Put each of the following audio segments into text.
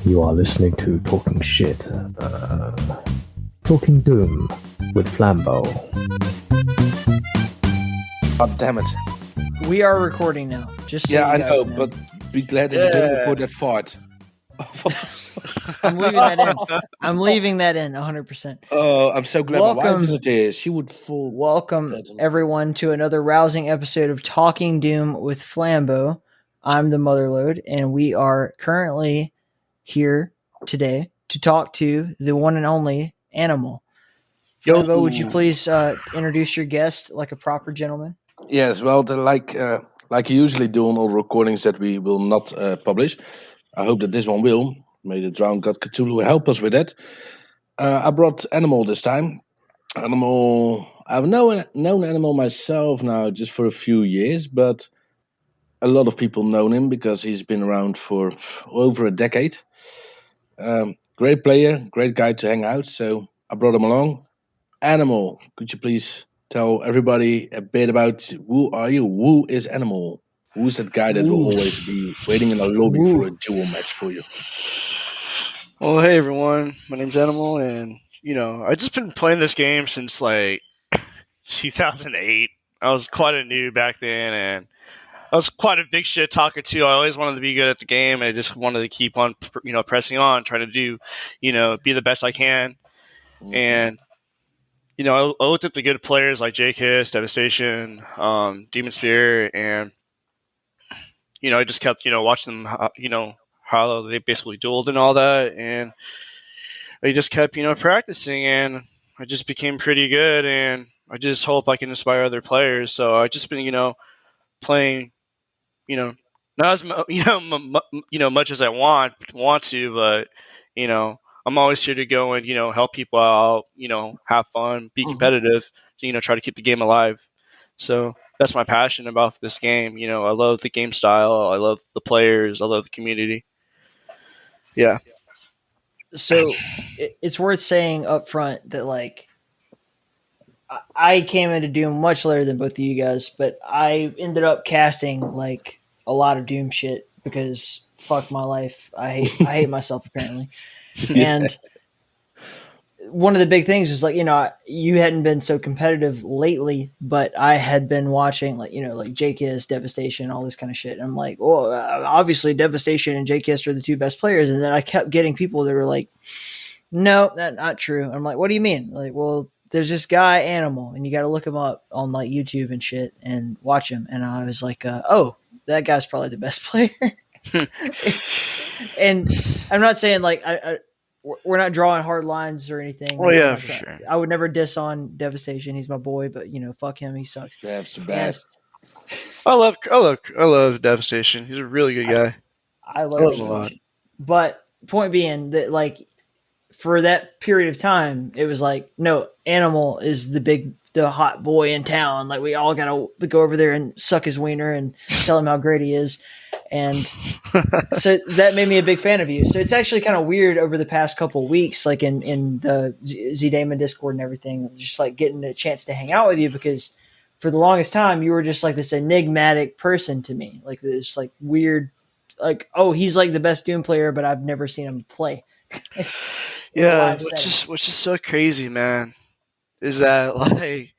You are listening to Talking Shit, Talking Doom with Flambeau. God damn it. We are recording now, just so Yeah, you I guys know, but be glad that you didn't record that fart. I'm leaving that in. I'm leaving that in 100%. Oh, I'm so glad my wife Welcome- isn't here. She would fall. Welcome, everyone, to another rousing episode of Talking Doom with Flambeau. I'm the Motherload, and we are currently here today to talk to the one and only Animal. Flambeau, would you please introduce your guest like a proper gentleman? Yes, well, like you usually do on all recordings that we will not publish. I hope that this one will. May the drowned god Cthulhu help us with that. I brought Animal this time. Animal, I've known Animal myself now just for a few years, but a lot of people know him because he's been around for over a decade. Great player, great guy to hang out, so I brought him along. Animal, could you please tell everybody a bit about who are you? Who is Animal? Who's that guy that will always be waiting in the lobby for a duel match for you? Well, hey everyone, my name's Animal, and I've just been playing this game since like 2008. I was quite a noob back then, and I was quite a big shit talker too. I always wanted to be good at the game, and I just wanted to keep on, pressing on, trying to do, be the best I can. Mm-hmm. And I looked up the good players like J-Kiss, Devastation, Demon Spear, and I just kept watching them, how they basically dueled and all that, and I just kept practicing, and I just became pretty good, and I just hope I can inspire other players. So I just been playing, not as much as I want to, but I'm always here to go and help people out, have fun, be competitive, try to keep the game alive. So that's my passion about this game. I love the game style, I love the players, I love the community. Yeah. So it's worth saying up front that like I came into Doom much later than both of you guys, but I ended up casting like a lot of Doom shit because fuck my life. I hate myself apparently. And one of the big things is like, you hadn't been so competitive lately, but I had been watching like J-Kiss, Devastation, all this kind of shit. And I'm like, well, obviously Devastation and J-Kiss are the two best players. And then I kept getting people that were like, no, that's not true. I'm like, what do you mean? Like, well, there's this guy Animal, and you got to look him up on like YouTube and shit and watch him. And I was like, oh, that guy's probably the best player. And I'm not saying like we're not drawing hard lines or anything. Oh yeah, for sure. I would never diss on Devastation. He's my boy, but fuck him. He sucks. That's the best. I love Devastation. He's a really good guy. I love him a lot. But point being that like for that period of time, it was like, no, Animal is the hot boy in town. Like we all gotta go over there and suck his wiener and tell him how great he is. And so that made me a big fan of you. So it's actually kind of weird over the past couple of weeks, like in the ZDaemon Discord and everything, just like getting a chance to hang out with you because for the longest time you were just like this enigmatic person to me, like this like weird, like, oh, he's like the best Doom player, but I've never seen him play. Yeah, which is so crazy, man, is that like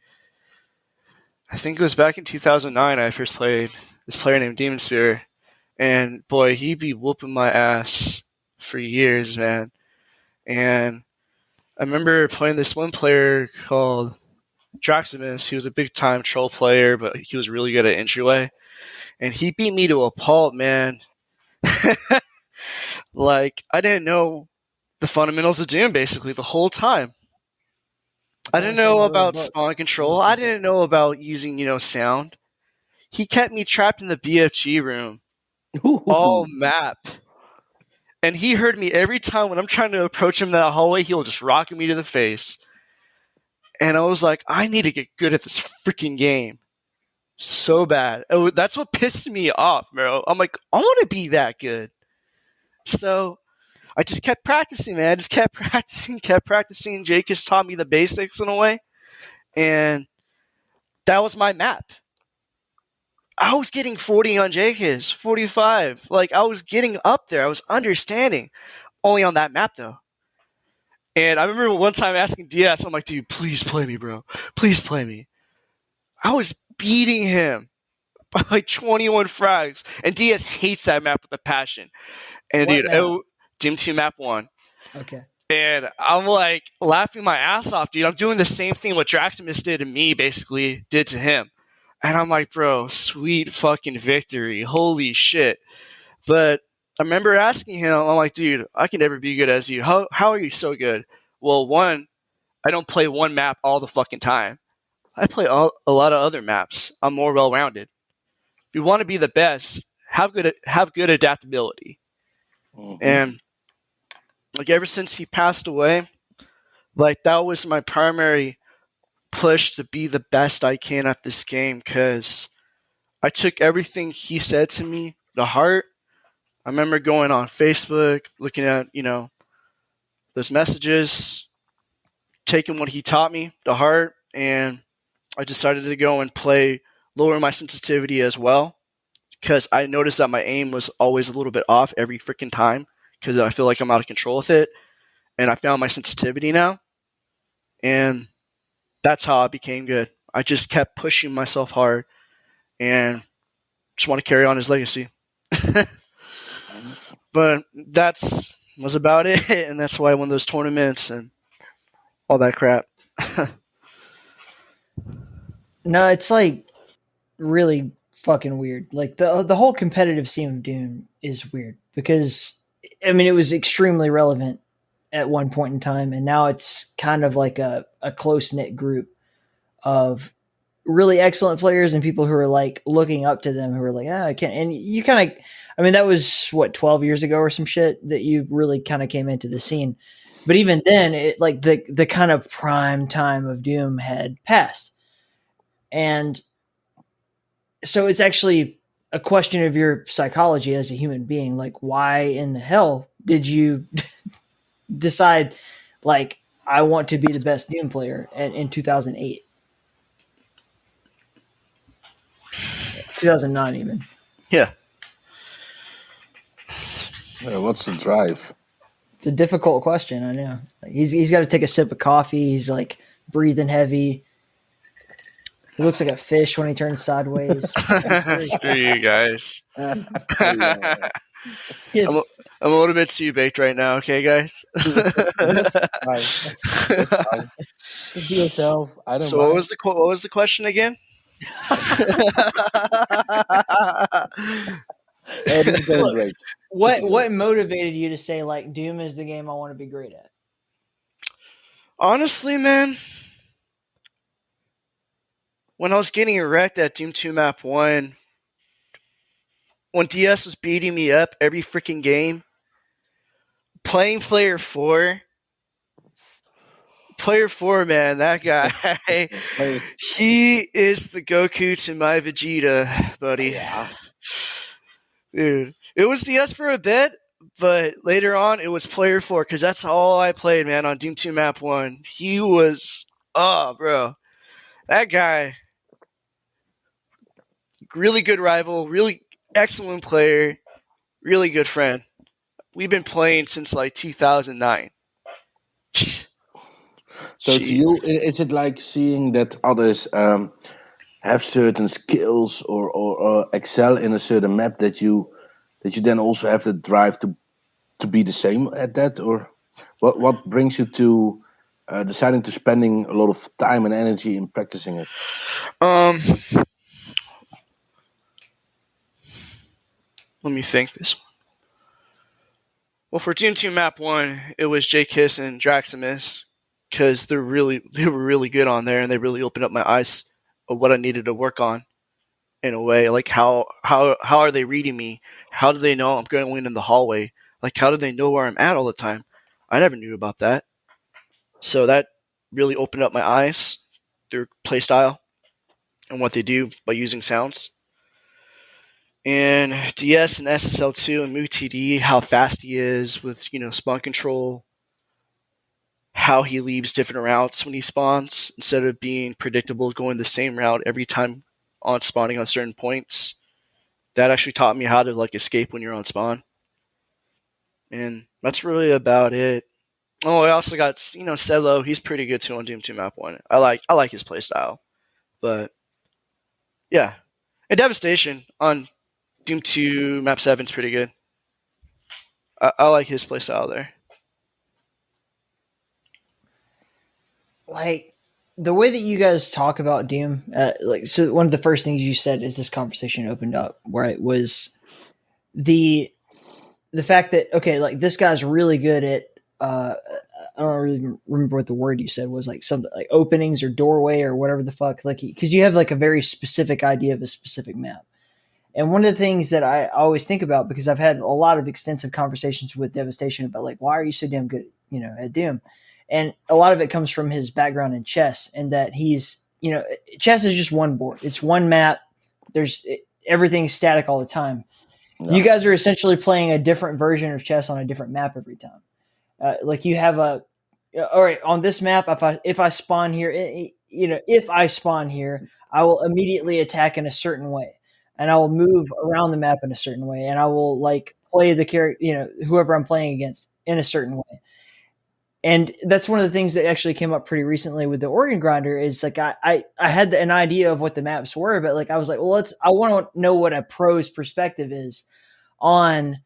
I think it was back in 2009 I first played this player named Demon Spear. And boy, he'd be whooping my ass for years, man. And I remember playing this one player called Draximus. He was a big time troll player, but he was really good at entryway. And he beat me to a pulp, man. Like, I didn't know the fundamentals of Doom basically the whole time. I didn't know about spawn control. I didn't know about using, sound. He kept me trapped in the BFG room. All map. And he heard me every time when I'm trying to approach him in that hallway, he'll just rock me to the face. And I was like, I need to get good at this freaking game. So bad. Oh, that's what pissed me off, bro. I'm like, I want to be that good. So I just kept practicing, man. I just kept practicing. Jake has taught me the basics in a way. And that was my map. I was getting 40 on J-Kiss, 45. Like, I was getting up there. I was understanding. only on that map though. And I remember one time asking DS, I'm like, dude, please play me, bro. Please play me. I was beating him by like 21 frags. And DS hates that map with a passion. And What dude, map? Doom 2 map 1. Okay. And I'm like laughing my ass off, dude. I'm doing the same thing what Draximus did to me, basically, did to him. And I'm like, bro, sweet fucking victory. Holy shit. But I remember asking him, I'm like, dude, I can never be good as you. How are you so good? Well, one, I don't play one map all the fucking time. I play a lot of other maps. I'm more well-rounded. If you want to be the best, have good adaptability. Mhm. And like ever since he passed away, like that was my primary push to be the best I can at this game, because I took everything he said to me to heart. I remember going on Facebook, looking at, those messages, taking what he taught me to heart, and I decided to go and lower my sensitivity as well, because I noticed that my aim was always a little bit off every freaking time, because I feel like I'm out of control with it, and I found my sensitivity now, and that's how I became good. I just kept pushing myself hard, and just want to carry on his legacy. But was about it, and that's why I won those tournaments and all that crap. No, it's like really fucking weird. Like the whole competitive scene of Doom is weird because I mean it was extremely relevant at one point in time, and now it's kind of like a close knit group of really excellent players and people who are like looking up to them, who are like, I can't. And you kind of, I mean, that was what 12 years ago or some shit that you really kind of came into the scene. But even then, it like the kind of prime time of Doom had passed, and so it's actually a question of your psychology as a human being. Like, why in the hell did you decide, like, I want to be the best Doom player in 2008? 2009 even. Yeah. Yeah, what's the drive? It's a difficult question, I know. Like, he's got to take a sip of coffee. He's like breathing heavy. He looks like a fish when he turns sideways. Screw you guys. Yes. I'm a little bit too baked right now, okay, guys? That's fine. Just be yourself. I don't So mind. what was the question again? Hey, this is going Look, great. What motivated you to say like Doom is the game I want to be great at? Honestly, man, when I was getting wrecked at Doom 2 Map 1, when DS was beating me up every freaking game, playing Player 4, man, that guy, he is the Goku to my Vegeta, buddy. Yeah. Dude, it was DS for a bit, but later on it was Player 4, because that's all I played, man, on Doom 2 Map 1. He was, bro, that guy, really good rival, really excellent player, really good friend. We've been playing since like 2009. So to you, is it like seeing that others have certain skills or excel in a certain map that you then also have the drive to be the same at that, or what brings you to deciding to spending a lot of time and energy in practicing it? Let me think this one. Well, for Doom 2 Map 1, it was J-Kiss and Draximus, because they were really good on there, and they really opened up my eyes of what I needed to work on in a way. Like how are they reading me? How do they know I'm going in the hallway? Like how do they know where I'm at all the time? I never knew about that. So that really opened up my eyes, their playstyle and what they do by using sounds. And DS and SSL2 and MooTD, how fast he is with, spawn control, how he leaves different routes when he spawns instead of being predictable, going the same route every time on spawning on certain points. That actually taught me how to like escape when you're on spawn. and that's really about it. Oh, I also got Celo. He's pretty good too on Doom 2 map 1. I like his playstyle, but yeah, and Devastation on Doom 2 map 7 is pretty good. I like his playstyle there. Like the way that you guys talk about Doom, so one of the first things you said as this conversation opened up, right, was the fact that like this guy's really good at I don't really remember what the word you said was, like something like openings or doorway or whatever the fuck, like because you have like a very specific idea of a specific map. And one of the things that I always think about, because I've had a lot of extensive conversations with Devastation about like, why are you so damn good, at Doom? And a lot of it comes from his background in chess, and that he's, chess is just one board. It's one map. Everything's static all the time. Yeah. You guys are essentially playing a different version of chess on a different map every time. Like you have all right, on this map, if I spawn here, if I spawn here, I will immediately attack in a certain way, and I will move around the map in a certain way, and I will like play the character, whoever I'm playing against in a certain way. And that's one of the things that actually came up pretty recently with the Organ Grinder is like, I had an idea of what the maps were, but like, I was like, well, I want to know what a pro's perspective is on,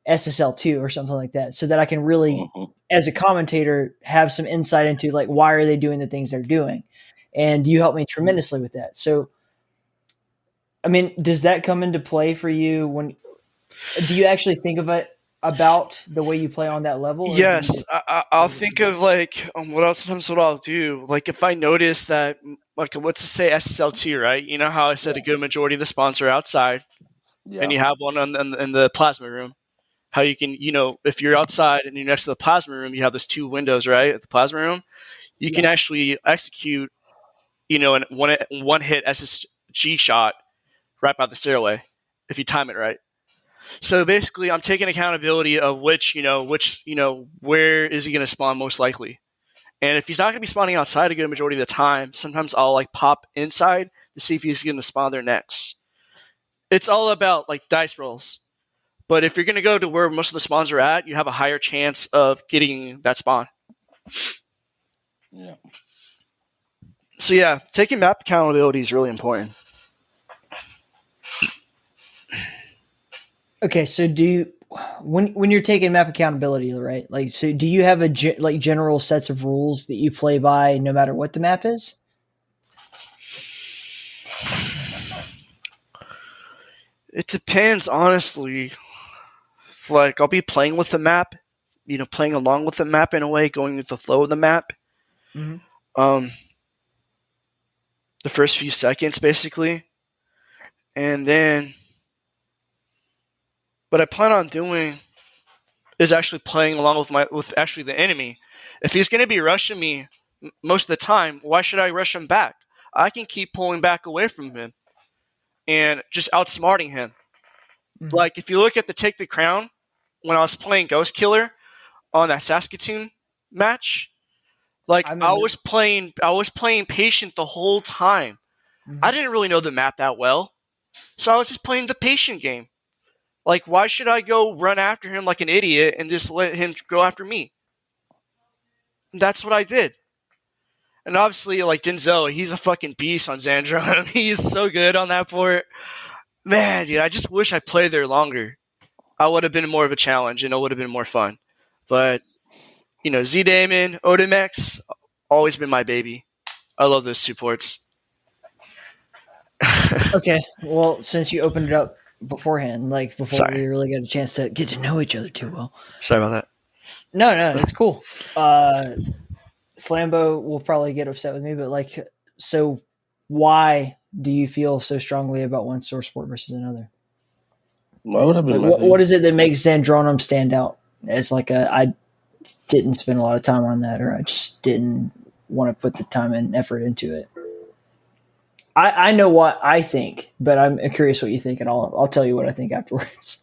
SSL2 or something like that, so that I can really, as a commentator, have some insight into like, why are they doing the things they're doing? And you helped me tremendously with that. So, I mean, does that come into play for you do you actually think of it about the way you play on that level? Yes, I'll think of like what I'll do. Like if I notice that, like let's just say SSL2, right? You know how I said a good majority of the spawns are outside, and you have one in the plasma room. How you can, if you're outside and you're next to the plasma room, you have those two windows, right, at the plasma room. You can actually execute, an one hit SSG shot right by the stairway if you time it right. So basically, I'm taking accountability of where is he going to spawn most likely. And if he's not going to be spawning outside a good majority of the time, sometimes I'll like pop inside to see if he's going to spawn there next. It's all about like dice rolls. But if you're going to go to where most of the spawns are at, you have a higher chance of getting that spawn. Yeah. So yeah, taking map accountability is really important. Okay, so when you're taking map accountability, right? Like, so do you have general sets of rules that you play by no matter what the map is? It depends, honestly. Like, I'll be playing with the map, playing along with the map in a way, going with the flow of the map. Mm-hmm. The first few seconds, basically. And then what I plan on doing is actually playing along with actually the enemy. If he's going to be rushing me most of the time, why should I rush him back? I can keep pulling back away from him and just outsmarting him. Mm-hmm. Like, if you look at the Take the Crown, when I was playing Ghost Killer on that Saskatoon match, like I was playing patient the whole time. Mm-hmm. I didn't really know the map that well, so I was just playing the patient game. Like, why should I go run after him like an idiot and just let him go after me? And that's what I did. And obviously, like Denzel, he's a fucking beast on Zandronum. He's so good on that port. Man, dude, I just wish I played there longer. I would have been more of a challenge, and it would have been more fun. But, ZDaemon, Odamex, always been my baby. I love those two ports. Okay, well, since you opened it up beforehand, like before we really got a chance to get to know each other too well. Sorry about that. No, it's cool. Flambeau will probably get upset with me, but like, so why do you feel so strongly about one source port versus another? What is it that makes Zandronum stand out as like I didn't spend a lot of time on that, or I just didn't want to put the time and effort into it? I know what I think, but I'm curious what you think, and I'll tell you what I think afterwards.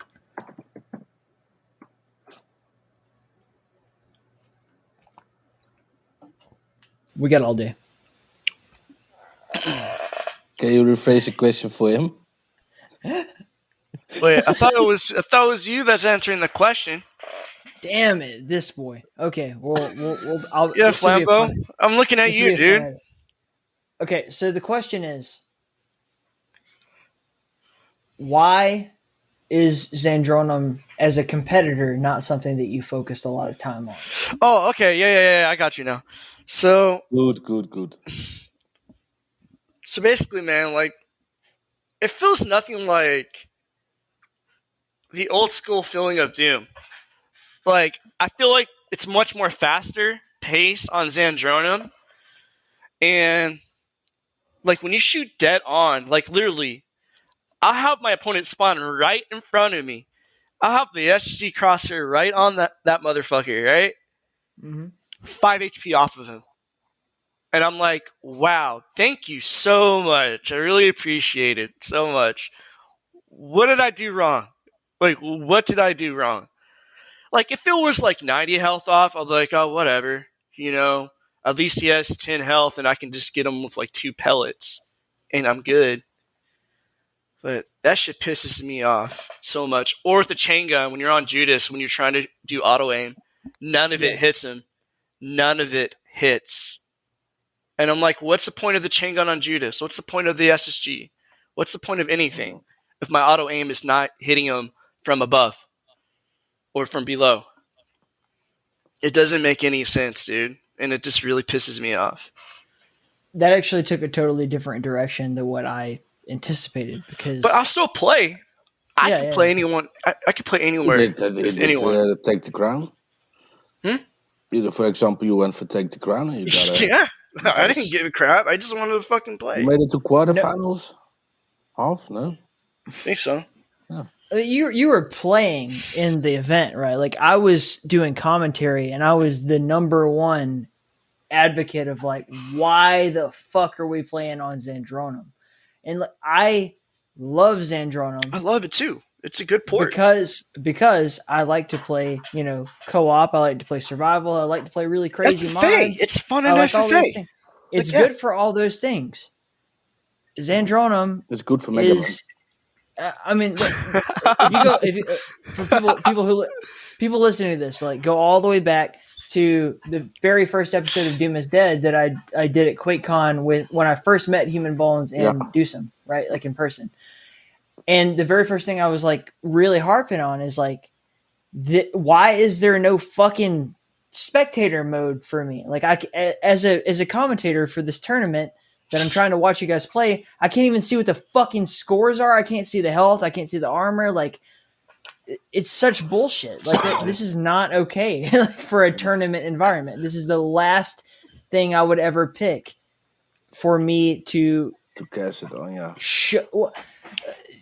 We got all day. Can you rephrase the question for him? Wait, I thought it was you that's answering the question. Damn it, this boy. Okay, we'll Yeah, this will be a Flambeau. fun. I'm looking at This will you, be a fun dude. edit. Okay, so the question is, why is Zandronum as a competitor not something that you focused a lot of time on? Oh, okay. Yeah. I got you now. So Good. basically, man, like it feels nothing like the old school feeling of Doom. Like I feel like it's much more faster pace on Zandronum, and like when you shoot dead on, like literally, I'll have my opponent spawn right in front of me. I'll have the SG crosshair right on that motherfucker, right? Mm-hmm. 5 HP off of him. And I'm like, wow, thank you so much. I really appreciate it so much. What did I do wrong? Like, what did I do wrong? Like, if it was like 90 health off, I'll be like, oh, whatever. You know, at least he has 10 health and I can just get him with like 2 pellets and I'm good. But that shit pisses me off so much. Or with the chain gun, when you're on Judas, when you're trying to do auto aim, none of it hits him. None of it hits. And I'm like, what's the point of the chain gun on Judas? What's the point of the SSG? What's the point of anything if my auto aim is not hitting him from above or from below? It doesn't make any sense, dude. And it just really pisses me off. That actually took a totally different direction than what I anticipated because. But I'll still play. I can play anyone. I can play anywhere. Did anyone. Take the crown? Either, for example, you went for take the crown. And you got yeah. I didn't give a crap. I just wanted to fucking play. You made it to quarterfinals? Half? No? I think so. Yeah. You were playing in the event, right? Like I was doing commentary and I was the number one advocate of like, why the fuck are we playing on Zandronum? And I love Zandronum. I love it too. It's a good port. Because I like to play, co-op. I like to play survival. I like to play really crazy FFA. mods. It's fun in FFA. It's good for all those things. Zandronum is good for Mega Man. I mean, for people listening to this, like go all the way back to the very first episode of Doom is Dead that I did at QuakeCon when I first met Human Bones and Dewsum, right? Like in person. And the very first thing I was like really harping on is like, why is there no fucking spectator mode for me? Like as a commentator for this tournament that I'm trying to watch you guys play, I can't even see what the fucking scores are. I can't see the health. I can't see the armor. Like it's such bullshit. Like this is not okay for a tournament environment. This is the last thing I would ever pick for me to cast it on. Yeah.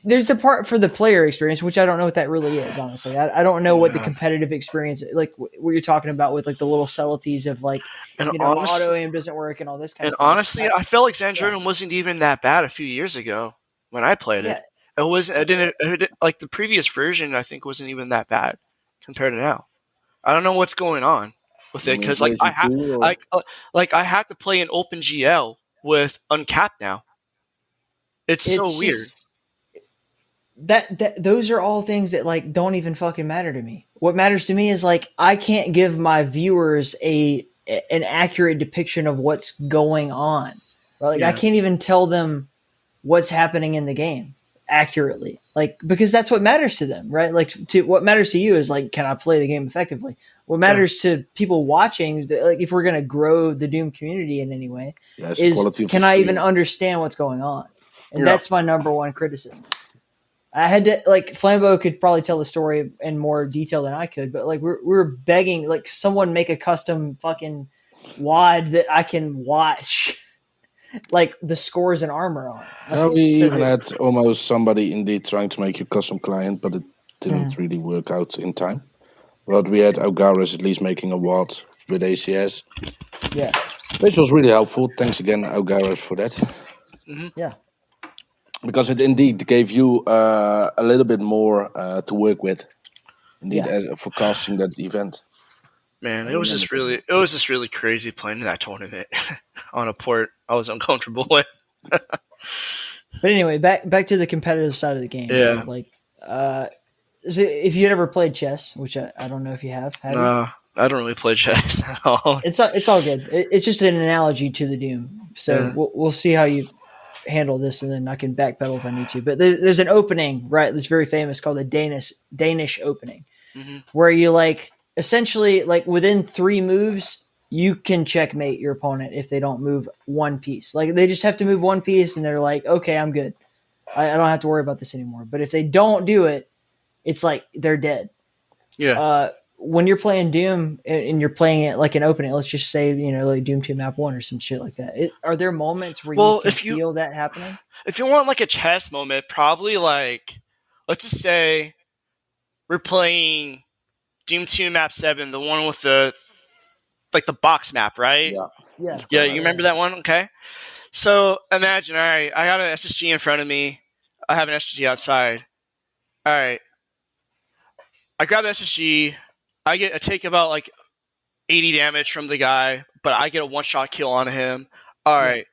There's the part for the player experience, which I don't know what that really is, honestly. I don't know what the competitive experience, like what you're talking about with like the little subtleties of like, auto aim doesn't work and all this kind of thing. And honestly, I felt like Zandronum wasn't even that bad a few years ago when I played it. It wasn't. I didn't like the previous version. I think wasn't even that bad compared to now. I don't know what's going on with it because like I have to play an OpenGL with uncapped now. It's so weird. That those are all things that like don't even fucking matter to me. What matters to me is like I can't give my viewers an accurate depiction of what's going on. Right? Like I can't even tell them what's happening in the game accurately. Like because that's what matters to them, right? Like what matters to you is like, can I play the game effectively? What matters to people watching, like if we're gonna grow the Doom community in any way, is can I even understand what's going on? And that's my number one criticism. I had to like Flambeau could probably tell the story in more detail than I could, but like we're begging like someone make a custom fucking WOD that I can watch like the scores and armor on. Like, we even had almost somebody indeed trying to make a custom client, but it didn't really work out in time. But we had Algaris at least making a WOD with ACS. Yeah. Which was really helpful. Thanks again, Algaris, for that. Mm-hmm. Yeah. Because it indeed gave you a little bit more to work with, indeed, for casting that event. Man, it was just really crazy playing that tournament on a port I was uncomfortable with. But anyway, back to the competitive side of the game. Yeah, like So if you had ever played chess, which I don't know if you have you? No, I don't really play chess at all. It's all good. It's just an analogy to the Doom. So Yeah. we'll see how you handle this, and then I can backpedal if I need to. But there's an opening, right, that's very famous called the Danish opening, where you like essentially like within 3 moves you can checkmate your opponent if they don't move one piece. Like they just have to move one piece, and they're like, okay, I'm good. I don't have to worry about this anymore. But if they don't do it, it's like they're dead. Yeah. When you're playing Doom and you're playing it like an opening, let's just say, like Doom 2 map 1 or some shit like that. Are there moments where you can feel that happening? If you want like a chess moment, probably like, let's just say we're playing Doom 2 map 7, the one with the box map, right? Yeah. Yeah, you remember that one? Okay. So imagine, all right, I got an SSG in front of me. I have an SSG outside. All right. I grab the SSG. I take about like 80 damage from the guy, but I get a one-shot kill on him. All right.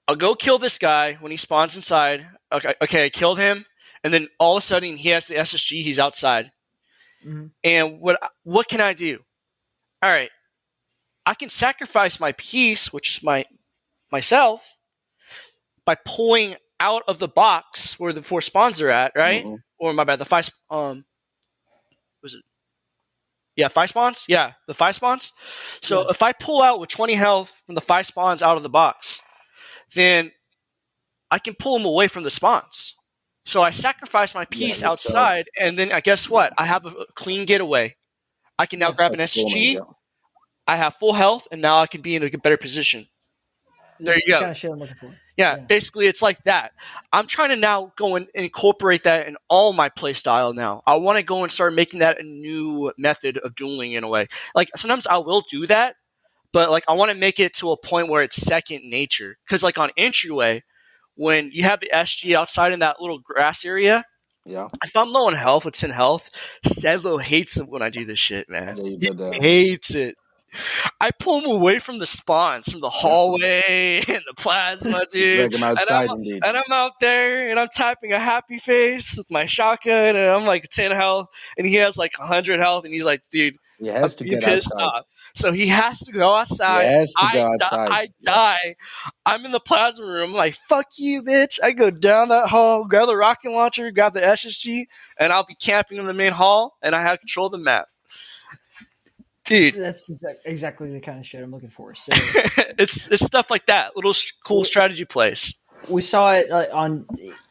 I'll go kill this guy when he spawns inside. Okay, I killed him, and then all of a sudden he has the SSG. He's outside. Mm-hmm. And what can I do? All right. I can sacrifice my piece, which is myself, by pulling out of the box where the 4 spawns are at, right? Mm-hmm. Or my bad, the 5 was it? Yeah, 5 spawns? Yeah, the 5 spawns. So if I pull out with 20 health from the 5 spawns out of the box, then I can pull them away from the spawns. So I sacrifice my piece outside, and then guess what? I have a clean getaway. I can now grab an SSG. I have full health, and now I can be in a better position. There you go. Kind of shit I'm looking for. Yeah, basically it's like that. I'm trying to now go and incorporate that in all my playstyle now. I want to go and start making that a new method of dueling in a way. Like sometimes I will do that, but like I want to make it to a point where it's second nature. Because like on entryway, when you have the SG outside in that little grass area, if I'm low on health with 10 health, Sedlo hates it when I do this shit, man. He hates it. I pull him away from the spawns, from the hallway and the plasma, dude. Drag him outside, and I'm out there and I'm typing a happy face with my shotgun, and I'm like 10 health, and he has like 100 health, and he's like, dude, he has to get pissed outside. off. So he has to go outside. I die. I'm in the plasma room. I'm like, fuck you, bitch. I go down that hall, grab the rocket launcher, grab the SSG, and I'll be camping in the main hall, and I have control of the map. Dude, that's exactly the kind of shit I'm looking for. So it's stuff like that, little cool strategy plays. We saw it on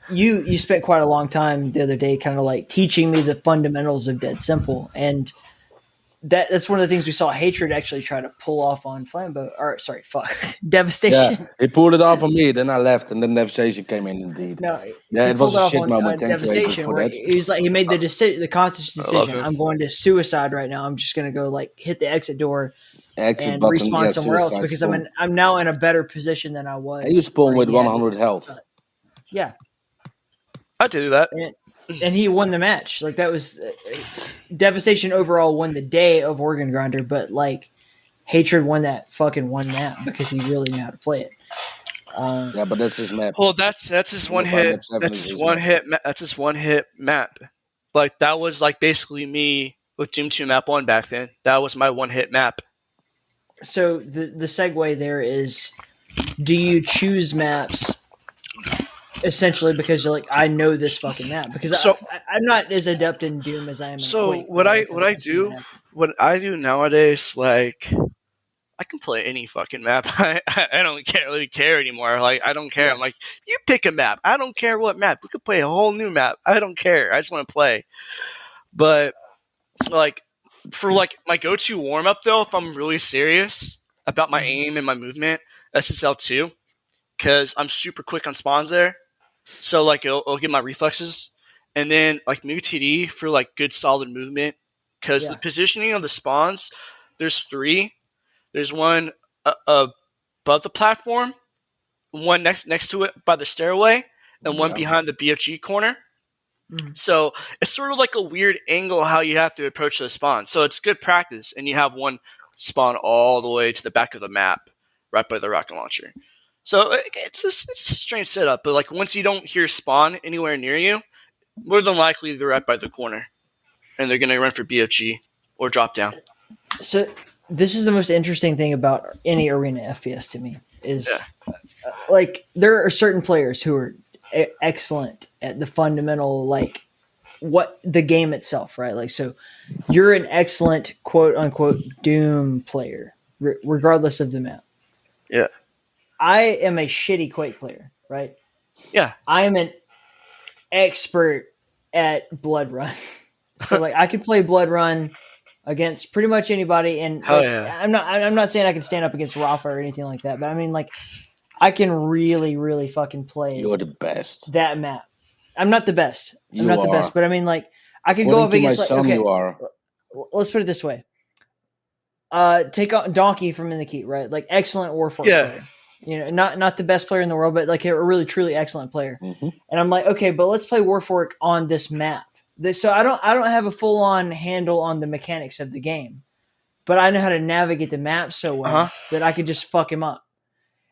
you. You spent quite a long time the other day, kind of like teaching me the fundamentals of Dead Simple, and that's one of the things we saw Hatred actually try to pull off on Flambeau. Or sorry, Devastation. Yeah, he pulled it off on me. Then I left, and then Devastation came in. Indeed. No, it was a shit moment. Devastation. Where he made the conscious decision. I'm going to suicide right now. I'm just going to go like hit the exit door and respawn somewhere else because I'm now in a better position than I was. And you spawn with 100 health. Yeah. I do that. And he won the match. Like that was Devastation overall won the day of Organ Grinder, but like Hatred won that fucking one map because he really knew how to play it. Yeah, but that's his map. Well, that's his one hit. That's his one hit. That's his one hit map. Like that was like basically me with Doom 2 map 1 back then. That was my one hit map. So the segue there is, do you choose maps essentially because you're like, I know this fucking map? Because I'm not as adept in Doom as I am in Quake. What I do nowadays, like I can play any fucking map. I don't really care anymore. Like I don't care. I'm like, you pick a map. I don't care what map. We could play a whole new map. I don't care. I just want to play. But like for like my go-to warm-up though, if I'm really serious about my aim and my movement, SSL 2, because I'm super quick on spawns there. So like it'll get my reflexes, and then like move TD for like good solid movement. Because the positioning of the spawns, there's 3. There's one above the platform, one next to it by the stairway, and one behind the BFG corner. So it's sort of like a weird angle how you have to approach the spawn. So it's good practice, and you have one spawn all the way to the back of the map, right by the rocket launcher. So it's a strange setup, but like once you don't hear spawn anywhere near you, more than likely they're right by the corner, and they're going to run for BFG or drop down. So this is the most interesting thing about any arena FPS to me is like there are certain players who are excellent at the fundamental, like what the game itself, right? Like, so you're an excellent quote unquote Doom player, regardless of the map. Yeah. I am a shitty Quake player, right? Yeah. I am an expert at Blood Run. So like I can play Blood Run against pretty much anybody, and like, I'm not saying I can stand up against Rafa or anything like that, but I mean like I can really, really fucking play. You're the best. That map. I'm not the best. You are. The best, but I mean like I can According go up against my like son, okay. You are. Let's put it this way. Take on Donkey from In the Key, right? Like excellent Warforged player. You know, not the best player in the world, but like a really truly excellent player. Mm-hmm. And I'm like, okay, but let's play Warforged on this map. So I don't have a full on handle on the mechanics of the game, but I know how to navigate the map so well that I could just fuck him up.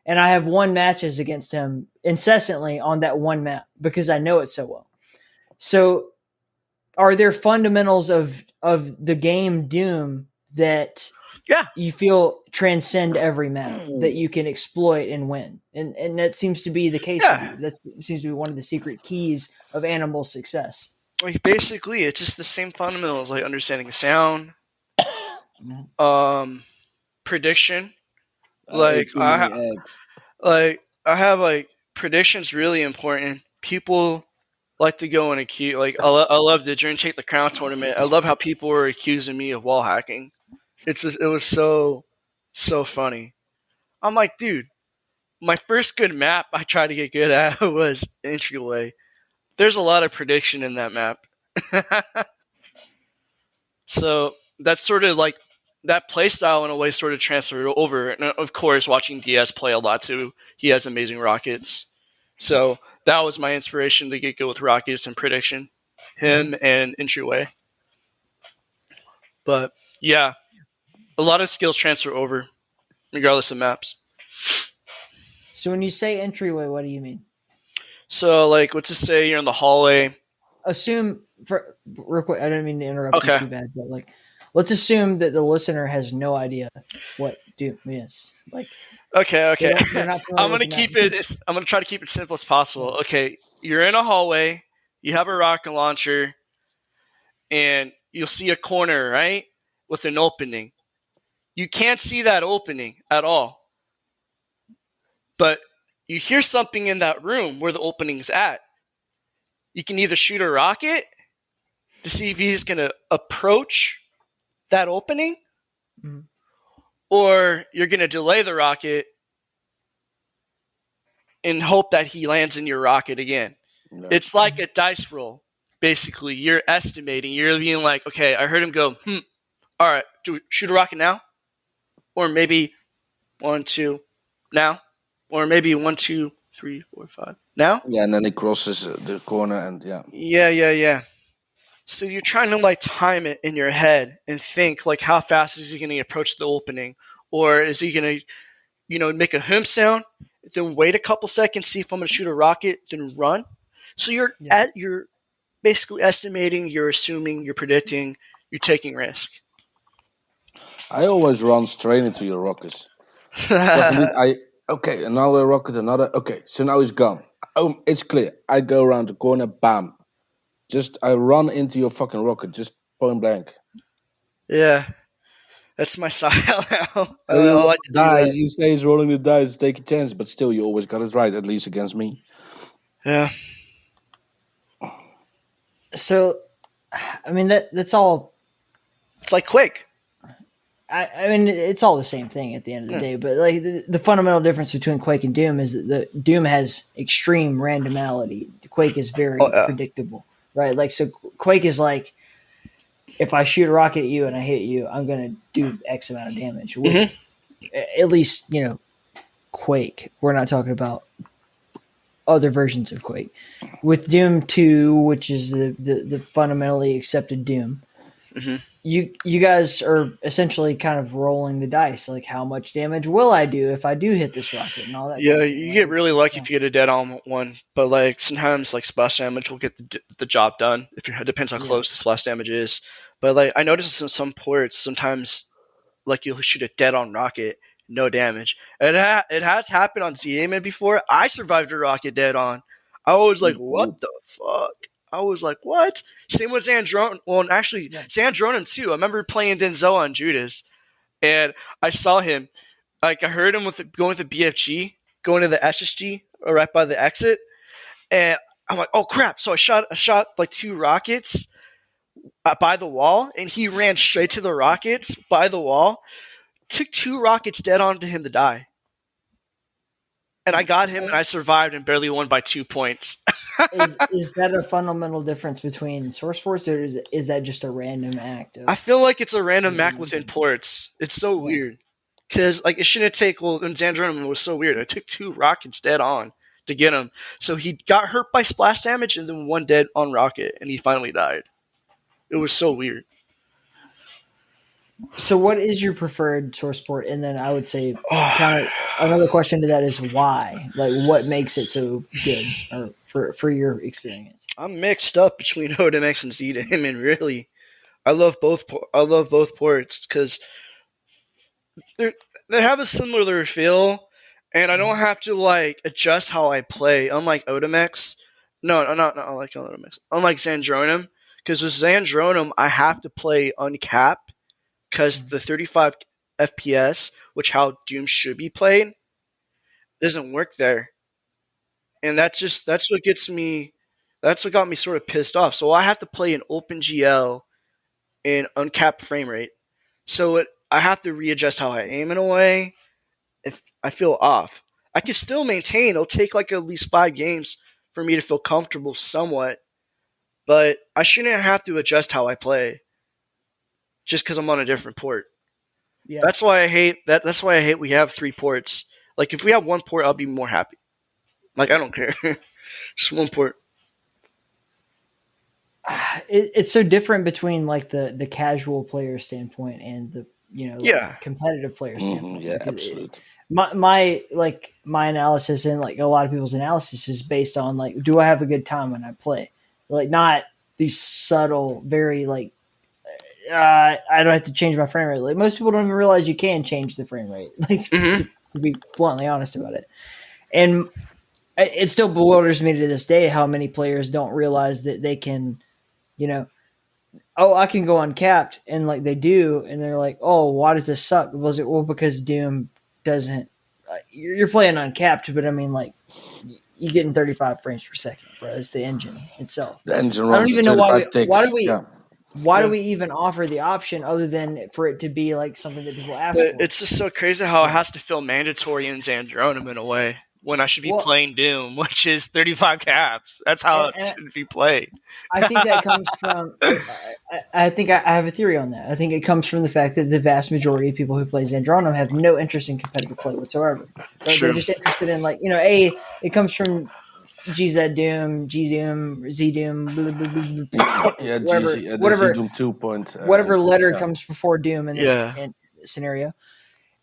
And I have won matches against him incessantly on that one map because I know it so well. So are there fundamentals of the game Doom that you feel transcend every map that you can exploit and win? And that seems to be the case. That seems to be one of the secret keys of Animal's success. Like basically it's just the same fundamentals, like understanding sound, prediction. Like I have like prediction's really important. People like to go and accuse. Like I loved it during Take the Crown tournament. I love how people were accusing me of wall hacking. It was so funny. I'm like, dude, my first good map I tried to get good at was Entryway. There's a lot of prediction in that map. So that's sort of like that play style in a way sort of transferred over. And of course, watching DS play a lot too. He has amazing rockets. So that was my inspiration to get good with rockets and prediction. Him and Entryway. But yeah, a lot of skills transfer over, regardless of maps. So when you say Entryway, what do you mean? So like, let's just say you're in the hallway. Assume for real quick. I didn't mean to interrupt you too bad, but like, let's assume that the listener has no idea what Doom is. Like, okay. I'm gonna keep it. I'm gonna try to keep it simple as possible. Okay, you're in a hallway. You have a rocket launcher, and you'll see a corner, right, with an opening. You can't see that opening at all, but you hear something in that room where the opening's at. You can either shoot a rocket to see if he's going to approach that opening, or you're going to delay the rocket and hope that he lands in your rocket again. No. It's like a dice roll, basically. You're estimating. You're being like, okay, I heard him go, all right, shoot a rocket now? Or maybe 1, 2, now? Or maybe 1, 2, 3, 4, 5. Now? Yeah, and then he crosses the corner and yeah. Yeah. So you're trying to like time it in your head and think like how fast is he going to approach the opening? Or is he going to, make a hum sound, then wait a couple seconds, see if I'm going to shoot a rocket, then run? So you're basically estimating, you're assuming, you're predicting, you're taking risk. I always run straight into your rockets. Okay, another rocket, another. Okay, so now he's gone. Oh, it's clear. I go around the corner, bam. I run into your fucking rocket, just point blank. Yeah, that's my style now. I like to dice. You say he's rolling the dice, take a chance, but still, you always got it right, at least against me. Yeah. So, I mean that's all. It's like Quake. I mean, it's all the same thing at the end of the day, but like the fundamental difference between Quake and Doom is that the Doom has extreme randomality. Quake is very predictable, right? Like, so Quake is like, if I shoot a rocket at you and I hit you, I'm going to do X amount of damage. At least, Quake. We're not talking about other versions of Quake. With Doom 2, which is the fundamentally accepted Doom, Mm-hmm. you guys are essentially kind of rolling the dice. Like, how much damage will I do if I do hit this rocket and all that. Yeah, kind of thing. you Like, get really lucky yeah. if you get a dead on one, but like sometimes like splash damage will get the job done. If it depends how Yeah. close the splash damage is. But like I noticed in some ports, sometimes like you'll shoot a dead on rocket, no damage. It has happened on ZDaemon before. I survived a rocket dead on. I was like, what the fuck? I was like, what? Same with Zandronum. Well, actually, Yeah. Zandronum too. I remember playing Denzel on Judas, and I saw him. Like I heard him going with the BFG, going to the SSG right by the exit, and I'm like, oh crap! So I shot like 2 rockets by the wall, and he ran straight to the rockets by the wall. Took 2 rockets dead onto him to die, and I got him, and I survived and barely won by 2 points. Is that a fundamental difference between Source Force, or is that just a random act? I feel like it's a random act within ports. It's so weird. Because like it shouldn't take. Well, in Zandronum, it was so weird. I took 2 rockets dead on to get him, so he got hurt by splash damage and then 1 dead on rocket, and he finally died. It was so weird. So, what is your preferred source port? And then I would say, kind of another question to that is why? Like, what makes it so good, or for your experience? I'm mixed up between Odamex and ZDaemon. Really, I love both. I love both ports because they have a similar feel, and I don't have to like adjust how I play. Unlike Odamex, no, not like Odamex. Unlike Zandronum, because with Zandronum I have to play uncapped because the 35 FPS, which how Doom should be played, doesn't work there, and that's what gets me. That's what got me sort of pissed off. So I have to play an OpenGL in uncapped frame rate. So I have to readjust how I aim in a way. If I feel off, I can still maintain. It'll take like at least 5 games for me to feel comfortable somewhat, but I shouldn't have to adjust how I play just because I'm on a different port. Yeah, That's why I hate that. That's why I hate we have 3 ports. Like if we have 1 port, I'll be more happy. Like I don't care, just 1 port. it's so different between like the casual player standpoint and the competitive player standpoint. Yeah, absolutely. My analysis and like a lot of people's analysis is based on like, do I have a good time when I play? Like not these subtle, very like I don't have to change my frame rate. Like most people don't even realize you can change the frame rate. Like to be bluntly honest about it, and it still bewilders me to this day how many players don't realize that they can, I can go uncapped, and like they do, and they're like, oh, why does this suck? Was it because Doom doesn't? You're playing uncapped, but I mean, like you're getting 35 frames per second, bro. It's the engine itself. The engine I don't runs even know why why do we even offer the option other than for it to be like something that people ask But for? it's just so crazy how it has to feel mandatory in Zandronum in a way when I should be playing Doom, which is 35 caps. That's how it should be played. I think that comes from. I think I have a theory on that. I think it comes from the fact that the vast majority of people who play Zandronum have no interest in competitive play whatsoever. Right? They're just interested in like it comes from GZ Doom, G Doom, Z Doom, blah, blah, blah, blah, yeah, whatever Doom 2 point, whatever letter comes before Doom in this scenario.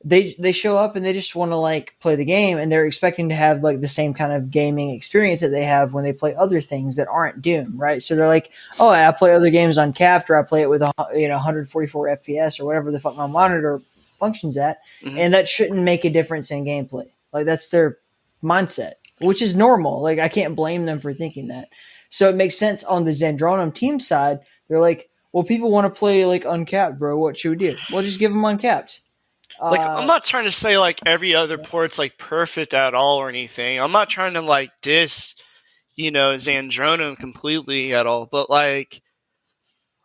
They show up and they just want to like play the game, and they're expecting to have like the same kind of gaming experience that they have when they play other things that aren't Doom, right? So they're like, oh, I play other games on capped, or I play it with 144 FPS or whatever the fuck my monitor functions at, and that shouldn't make a difference in gameplay. Like that's their mindset, which is normal. Like I can't blame them for thinking that. So it makes sense on the Zandronum team side. They're like, well, people want to play like uncapped, bro. What should we do? Well, just give them uncapped. Like I'm not trying to say like every other port's like perfect at all or anything. I'm not trying to like diss, Zandronum completely at all. But like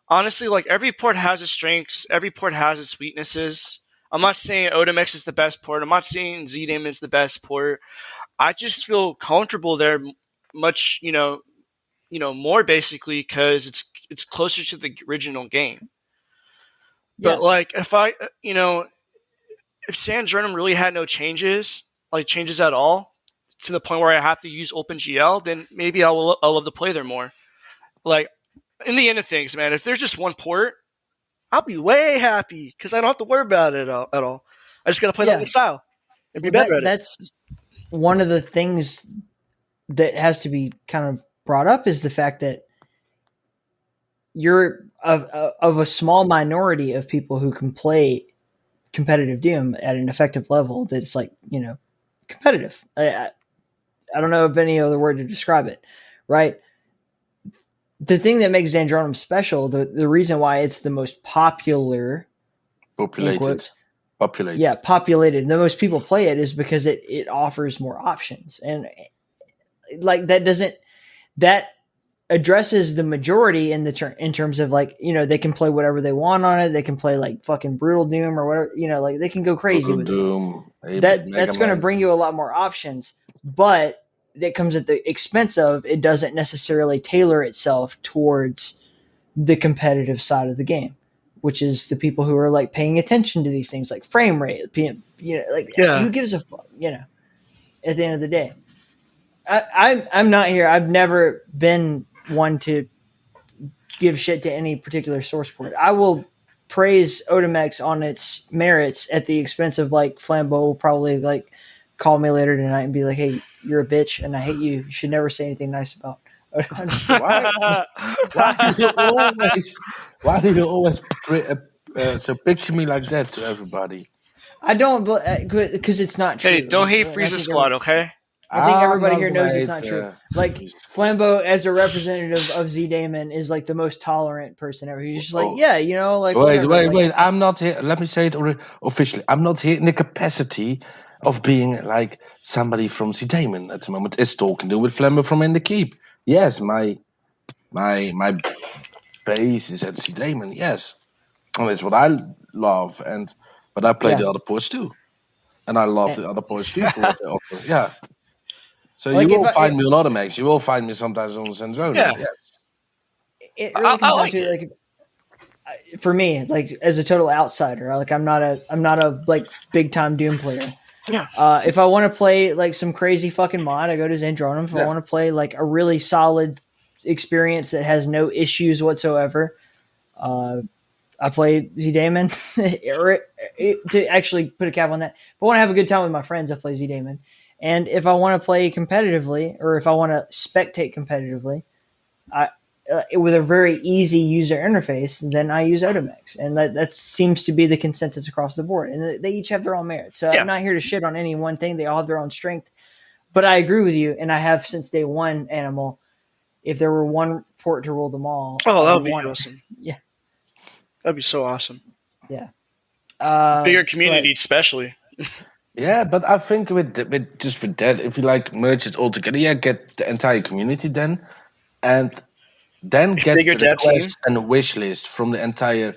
honestly, like every port has its strengths, every port has its weaknesses. I'm not saying Odamex is the best port. I'm not saying ZDaemon is the best port. I just feel comfortable there much, more basically because it's closer to the original game. But like if Zandronum really had no changes at all, to the point where I have to use OpenGL, then maybe I'll love to play there more. Like, in the end of things, man, if there's just 1 port, I'll be way happy because I don't have to worry about it at all. I just got to play that one style and be better at it. That's one of the things that has to be kind of brought up is the fact that you're of a small minority of people who can play competitive Doom at an effective level that's like, competitive. I don't know of any other word to describe it, right? The thing that makes Zandronum special, the reason why it's the most popular, Populated. populated. The most people play it is because it offers more options, and like that addresses the majority in terms of like, they can play whatever they want on it. They can play like fucking brutal Doom or whatever, like they can go crazy with Doom, it. That's going to bring you a lot more options, but that comes at the expense of it doesn't necessarily tailor itself towards the competitive side of the game, which is the people who are like paying attention to these things like frame rate, who gives a fuck, at the end of the day. I'm not here. I've never been one to give shit to any particular source port. I will praise Odamex on its merits at the expense of like Flambeau will probably like call me later tonight and be like, "Hey, you're a bitch and I hate you. You should never say anything nice about." Why do you always so picture me like that to everybody? I don't, because it's not true. Hey, don't hate Frieza Squad, okay? I think everybody here knows it's not true. Like Flambeau, as a representative of ZDaemon, is like the most tolerant person ever. He's just like, wait. I'm not here. Let me say it officially. I'm not here in the capacity of being like somebody from ZDaemon at the moment. It's talking to with Flambeau from In the Keep. Yes, my base is at ZDaemon. Yes, and it's what I love. But I play the other ports too, and I love the other ports too for what they offer. Yeah. So like you will find me on Odamex. You will find me sometimes on Zandronum. Yeah. Yes. It really comes down to like, for me, like as a total outsider, like I'm not a like big time Doom player. Yeah. If I want to play like some crazy fucking mod, I go to Zandronum. If I want to play like a really solid experience that has no issues whatsoever, I play ZDaemon. To actually put a cap on that, if I want to have a good time with my friends, I play ZDaemon. And if I want to play competitively, or if I want to spectate competitively, with a very easy user interface, then I use Odamex. And that seems to be the consensus across the board. And they each have their own merits. So I'm not here to shit on any one thing. They all have their own strength. But I agree with you, and I have since day one, Animal. If there were one port to rule them all. Oh, that would be awesome. Yeah. That'd be so awesome. Yeah. Bigger community, especially. Yeah, but I think with that, if you like merge it all together, get the entire community then, and then get the request and wish list from the entire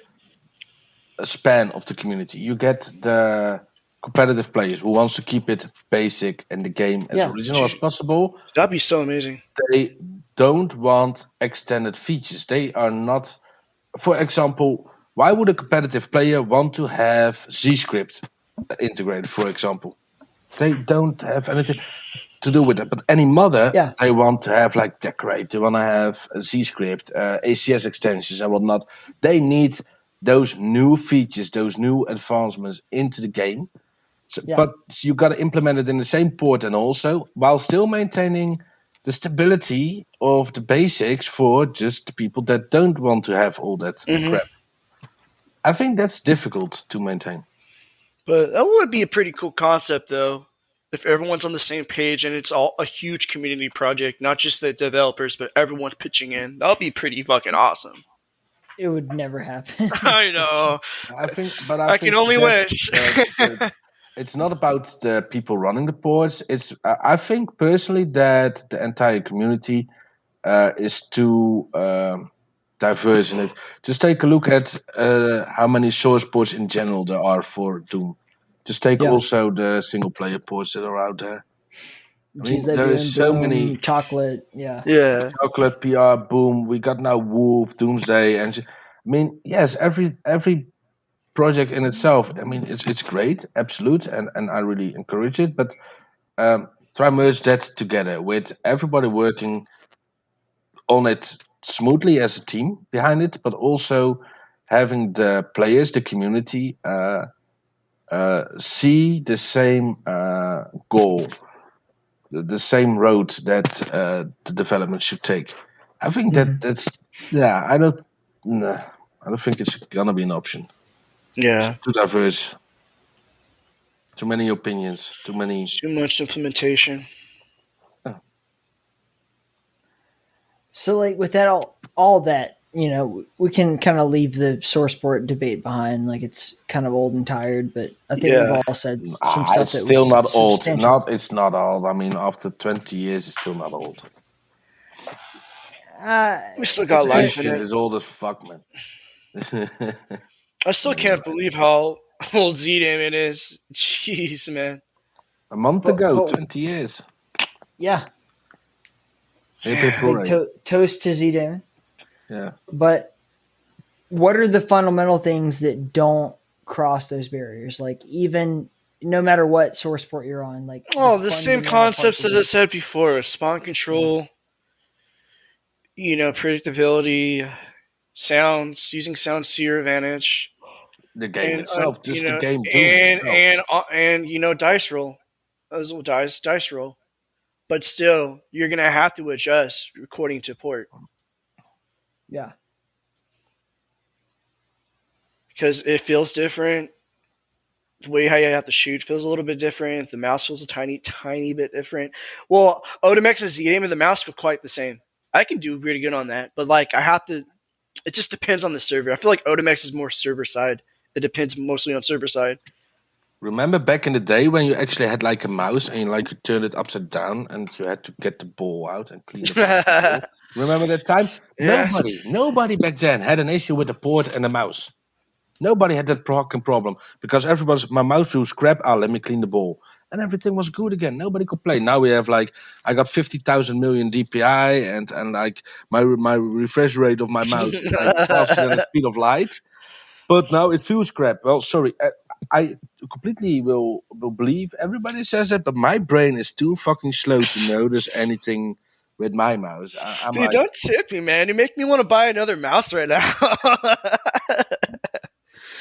span of the community. You get the competitive players who wants to keep it basic and the game as original as possible. That'd be so amazing. They don't want extended features. They are not, for example, why would a competitive player want to have Z-script integrated, for example? They don't have anything to do with it. But any modder, they want to have like decorate. They want to have a Z-script, ACS extensions and whatnot. They need those new features, those new advancements into the game. So, but you got to implement it in the same port and also while still maintaining the stability of the basics for just the people that don't want to have all that crap. I think that's difficult to maintain. But that would be a pretty cool concept, though, if everyone's on the same page and it's all a huge community project, not just the developers, but everyone's pitching in. That would be pretty fucking awesome. It would never happen. I know. I can only wish. It's not about the people running the ports. It's I think personally that the entire community is too diverse in it. Just take a look at how many source ports in general there are for Doom. Just take also the single player ports that are out there. I mean, there is so many chocolate, chocolate, PR, Boom. We got now Wolf, Doomsday, and I mean, yes, every project in itself. I mean, it's great, absolute, and I really encourage it. But try merge that together with everybody working on it smoothly as a team behind it, but also having the players, the community, see the same goal, the same road that the development should take. I think that's I don't think it's gonna be an option. Yeah. It's too diverse, too many opinions, too many. Too much implementation. So, like, with that all that, we can kind of leave the source port debate behind. Like, it's kind of old and tired, but I think we've all said some stuff It's that still was not old. substantial. It's not old. I mean, after 20 years, it's still not old. We still got life in Shit it. is old as fuck, man. I still can't believe how old ZDaemon is. Jeez, man. A month ago, 20 years. Yeah. April Like, 4th. toast to ZDaemon. Yeah. But what are the fundamental things that don't cross those barriers? Like, even no matter what source port you're on, like, The same concepts as I said before: spawn control, predictability, sounds, using sounds to your advantage, The game and itself, just the game too. and dice roll, as well, dice roll. But still, you're gonna have to adjust according to port. Yeah. Because it feels different. The way how you have to shoot feels a little bit different. The mouse feels a tiny, tiny bit different. Well, Odamex and ZDaemon and the mouse feel quite the same. I can do pretty good on that, but like I have to. It just depends on the server. I feel like Odamex is more server side. It depends mostly on server side. Remember back in the day when you actually had like a mouse and you turned it upside down and you had to get the ball out and clean it up. Remember that time? Yeah. Nobody back then had an issue with the port and the mouse. Nobody had that fucking problem because my mouse feels crap. Let me clean the ball. And everything was good again. Nobody complained. Now we have I got 50,000 million DPI and like my refresh rate of my mouse is faster than the speed of light. But now it feels crap. Well, sorry. I completely will believe everybody says that, but my brain is too fucking slow to notice anything with my mouse. I'm Dude, don't tip me, man. You make me want to buy another mouse right now.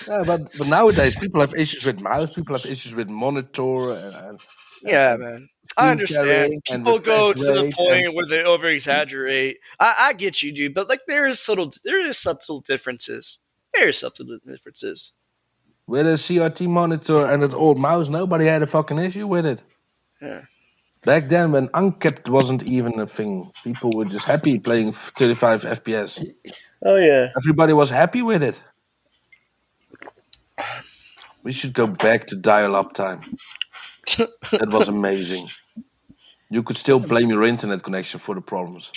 Yeah, but nowadays people have issues with mouse, people have issues with monitor, and man. I understand. People go to the point where they over exaggerate. I get you, dude, but like there is subtle differences. With a CRT monitor and that old mouse, nobody had a fucking issue with it. Yeah. Back then, when uncapped wasn't even a thing, people were just happy playing 35 FPS. Oh yeah. Everybody was happy with it. We should go back to dial-up time. That was amazing. You could still blame your internet connection for the problems.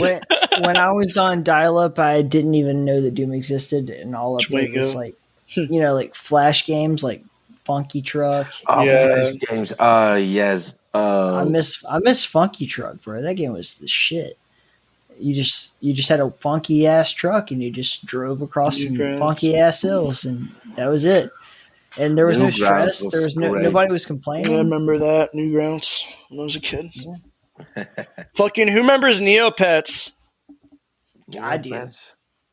When I was on dial-up, I didn't even know that Doom existed, and all of it was like, like Flash games, like Funky Truck. Oh, yeah. Flash games. Yes. I miss Funky Truck, bro. That game was the shit. You just had a funky ass truck, and you just drove across some funky ass hills, and that was it. And there was no stress. There was nobody was complaining. I remember that Newgrounds when I was a kid. Yeah. Fucking who remembers Neopets? I do.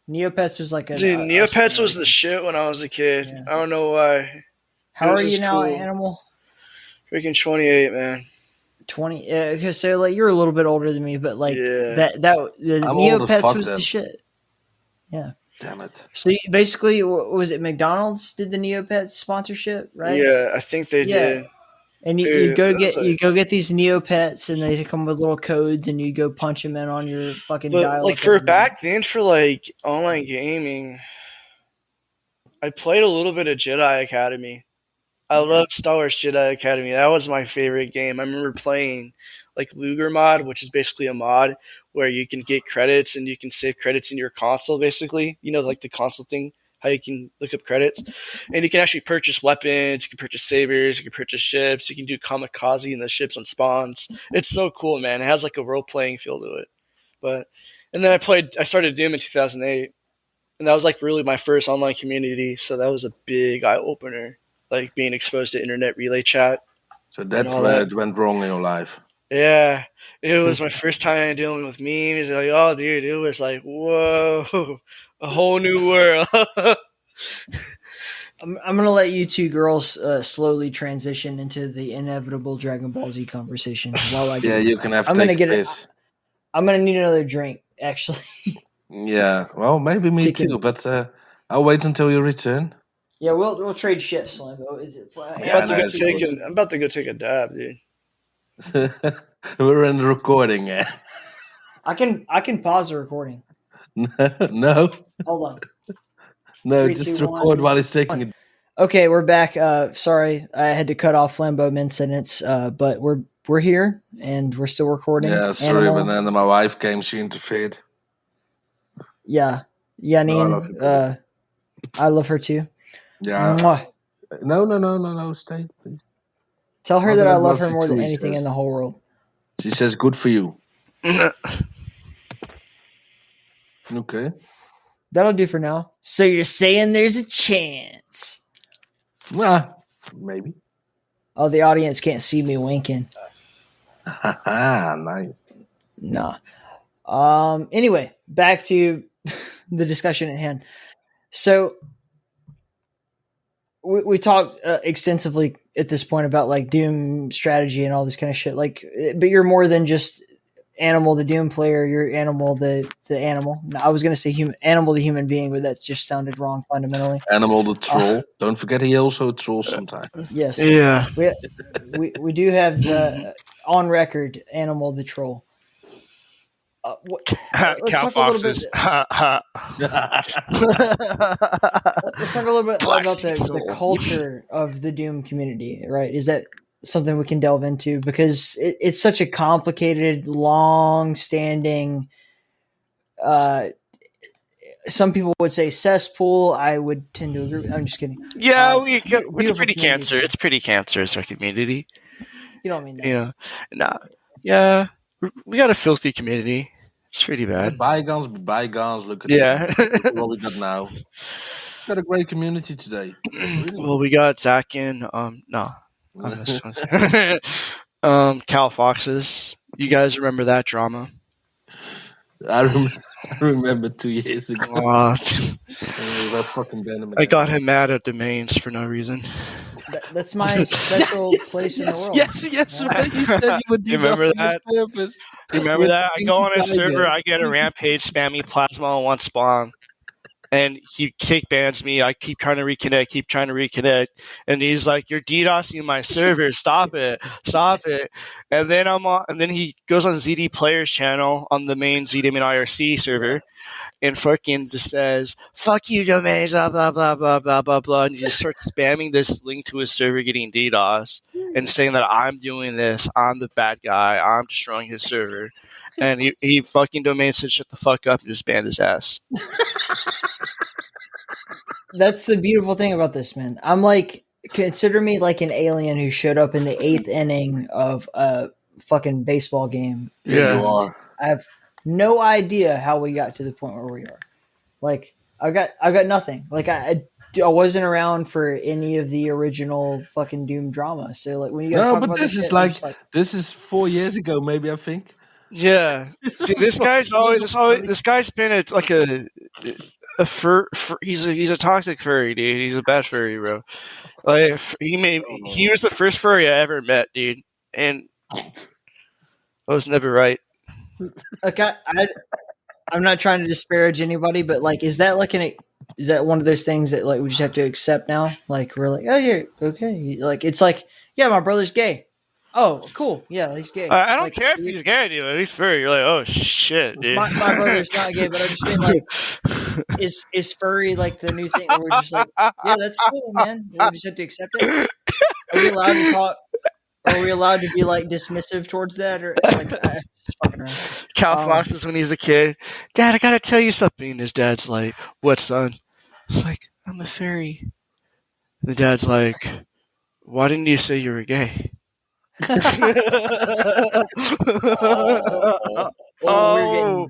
Neopets was like Neopets was the shit when I was a kid. Yeah. I don't know why. How are you now, Animal? Freaking 28, man. 20. Because so like you're a little bit older than me, but like the Neopets was the shit. Yeah. Damn it. So basically, was it McDonald's did the Neopets sponsorship, right? Yeah, I think they did. And you go get these Neopets, and they come with little codes, and you go punch them in on your fucking dial. Like for back then, for like online gaming, I played a little bit of Jedi Academy. I loved Star Wars Jedi Academy. That was my favorite game. I remember playing like Luger mod, which is basically a mod where you can get credits and you can save credits in your console, basically. Like the console thing, how you can look up credits. And you can actually purchase weapons, you can purchase sabers, you can purchase ships, you can do kamikaze in the ships on spawns. It's so cool, man. It has like a role-playing feel to it. And then I started Doom in 2008. And that was like really my first online community. So that was a big eye-opener, like being exposed to internet relay chat. So that's where it went wrong in your life. Yeah, it was my first time dealing with memes. Like, oh, dude, it was like, whoa, A whole new world. I'm gonna let you two girls slowly transition into the inevitable Dragon Ball Z conversation while I Yeah, get. you can have I'm take gonna get it. piss. I'm gonna need another drink, actually. Yeah, well, maybe me Chicken. too, but I'll wait until you return. Yeah, we'll trade shifts, Flambeau. Is it? Yeah, I'm no, it's good. about to go take a dab, dude. We're in the recording, yeah. I can pause the recording. No, Hold on. no, 3, just 2, record 1. while he's taking it. Okay, we're back. Sorry, I had to cut off Flambeau mid-sentence, but we're here and we're still recording. Yeah, sorry, Animal, but then my wife came, she interfered. yeah, No, I love you, Neen, baby. I love her too. Yeah. Mwah. No, stay, please. Tell her Mother, that I I love love her you more too, than he anything says. in the whole world. She says, good for you. Okay. That'll do for now. So you're saying there's a chance? Maybe. Oh, the audience can't see me winking. Nice. Nah. Anyway, back to the discussion at hand. So we talked extensively at this point about like Doom strategy and all this kind of shit. Like, but you're more than just Animal, the Doom player. You're Animal, the animal. No, I was gonna say human, Animal, the human being, but that just sounded wrong fundamentally. Animal the troll. Don't forget he also trolls sometimes. Yes. Yeah. We do have the on record Animal the troll. Let's Cow talk a little bit. foxes. Let's talk a little bit Black about sea the soul. culture of the Doom community, right? Is that something we can delve into? Because it's such a complicated, long-standing. Some people would say cesspool. I would tend to agree. I'm just kidding. Yeah, it's beautiful pretty community. cancer. It's pretty cancerous, our community. You don't mean that. You know, nah, yeah, we got a filthy community. It's pretty bad. Bygones be bygones. Look at Yeah. look at what we got now. Got a great community today. Well, we got Zach and no, Cal Foxes. You guys remember that drama? I remember 2 years ago. That fucking Venom I again. got him mad at domains for no reason. That's my special place in the world. Yes. Right. You said you would do You remember that that? on purpose. You remember With that? I go on his Tiger. server, I get a rampage, spammy plasma on one spawn. And he kick bans me. I keep trying to reconnect. And he's like, "You're DDoSing my server. Stop it. And then and then he goes on ZD Player's channel on the main ZDaemon IRC server, and fucking just says, "Fuck you, domains, blah blah blah blah blah blah blah." And he just starts spamming this link to his server getting DDoS and saying that I'm doing this. I'm the bad guy. I'm destroying his server. And he fucking domain said, "Shut the fuck up," and just banned his ass. That's the beautiful thing about this, man. I'm like, consider me like an alien who showed up in the 8th inning of a fucking baseball game. Yeah. You are. I have no idea how we got to the point where we are. Like, I got nothing. Like, I wasn't around for any of the original fucking Doom drama. So like, when you guys No, talk but about this this is shit, I'm just this is 4 years ago, maybe, I think. Yeah. See, this guy's been he's a toxic furry, dude. He's a bad furry, bro. Like he was the first furry I ever met, dude, and I was never right. like I'm not trying to disparage anybody, but like, is that one of those things that like we just have to accept now? Like, we're like, oh yeah, okay. Like, it's like, yeah, my brother's gay. Oh, cool. Yeah, he's gay. I don't Like, care if he's gay, dude. He's furry. You're like, oh shit, dude. My brother's not gay, but I just mean like, is furry like the new thing? Where we're just like, yeah, that's cool, man. We just have to accept it. Are we allowed to talk? Are we allowed to be like dismissive towards that, or like just fucking around? Cal Foxes when he's a kid. Dad, I gotta tell you something. And his dad's like, what, son? It's like, I'm a furry. The dad's like, why didn't you say you were gay? Oh,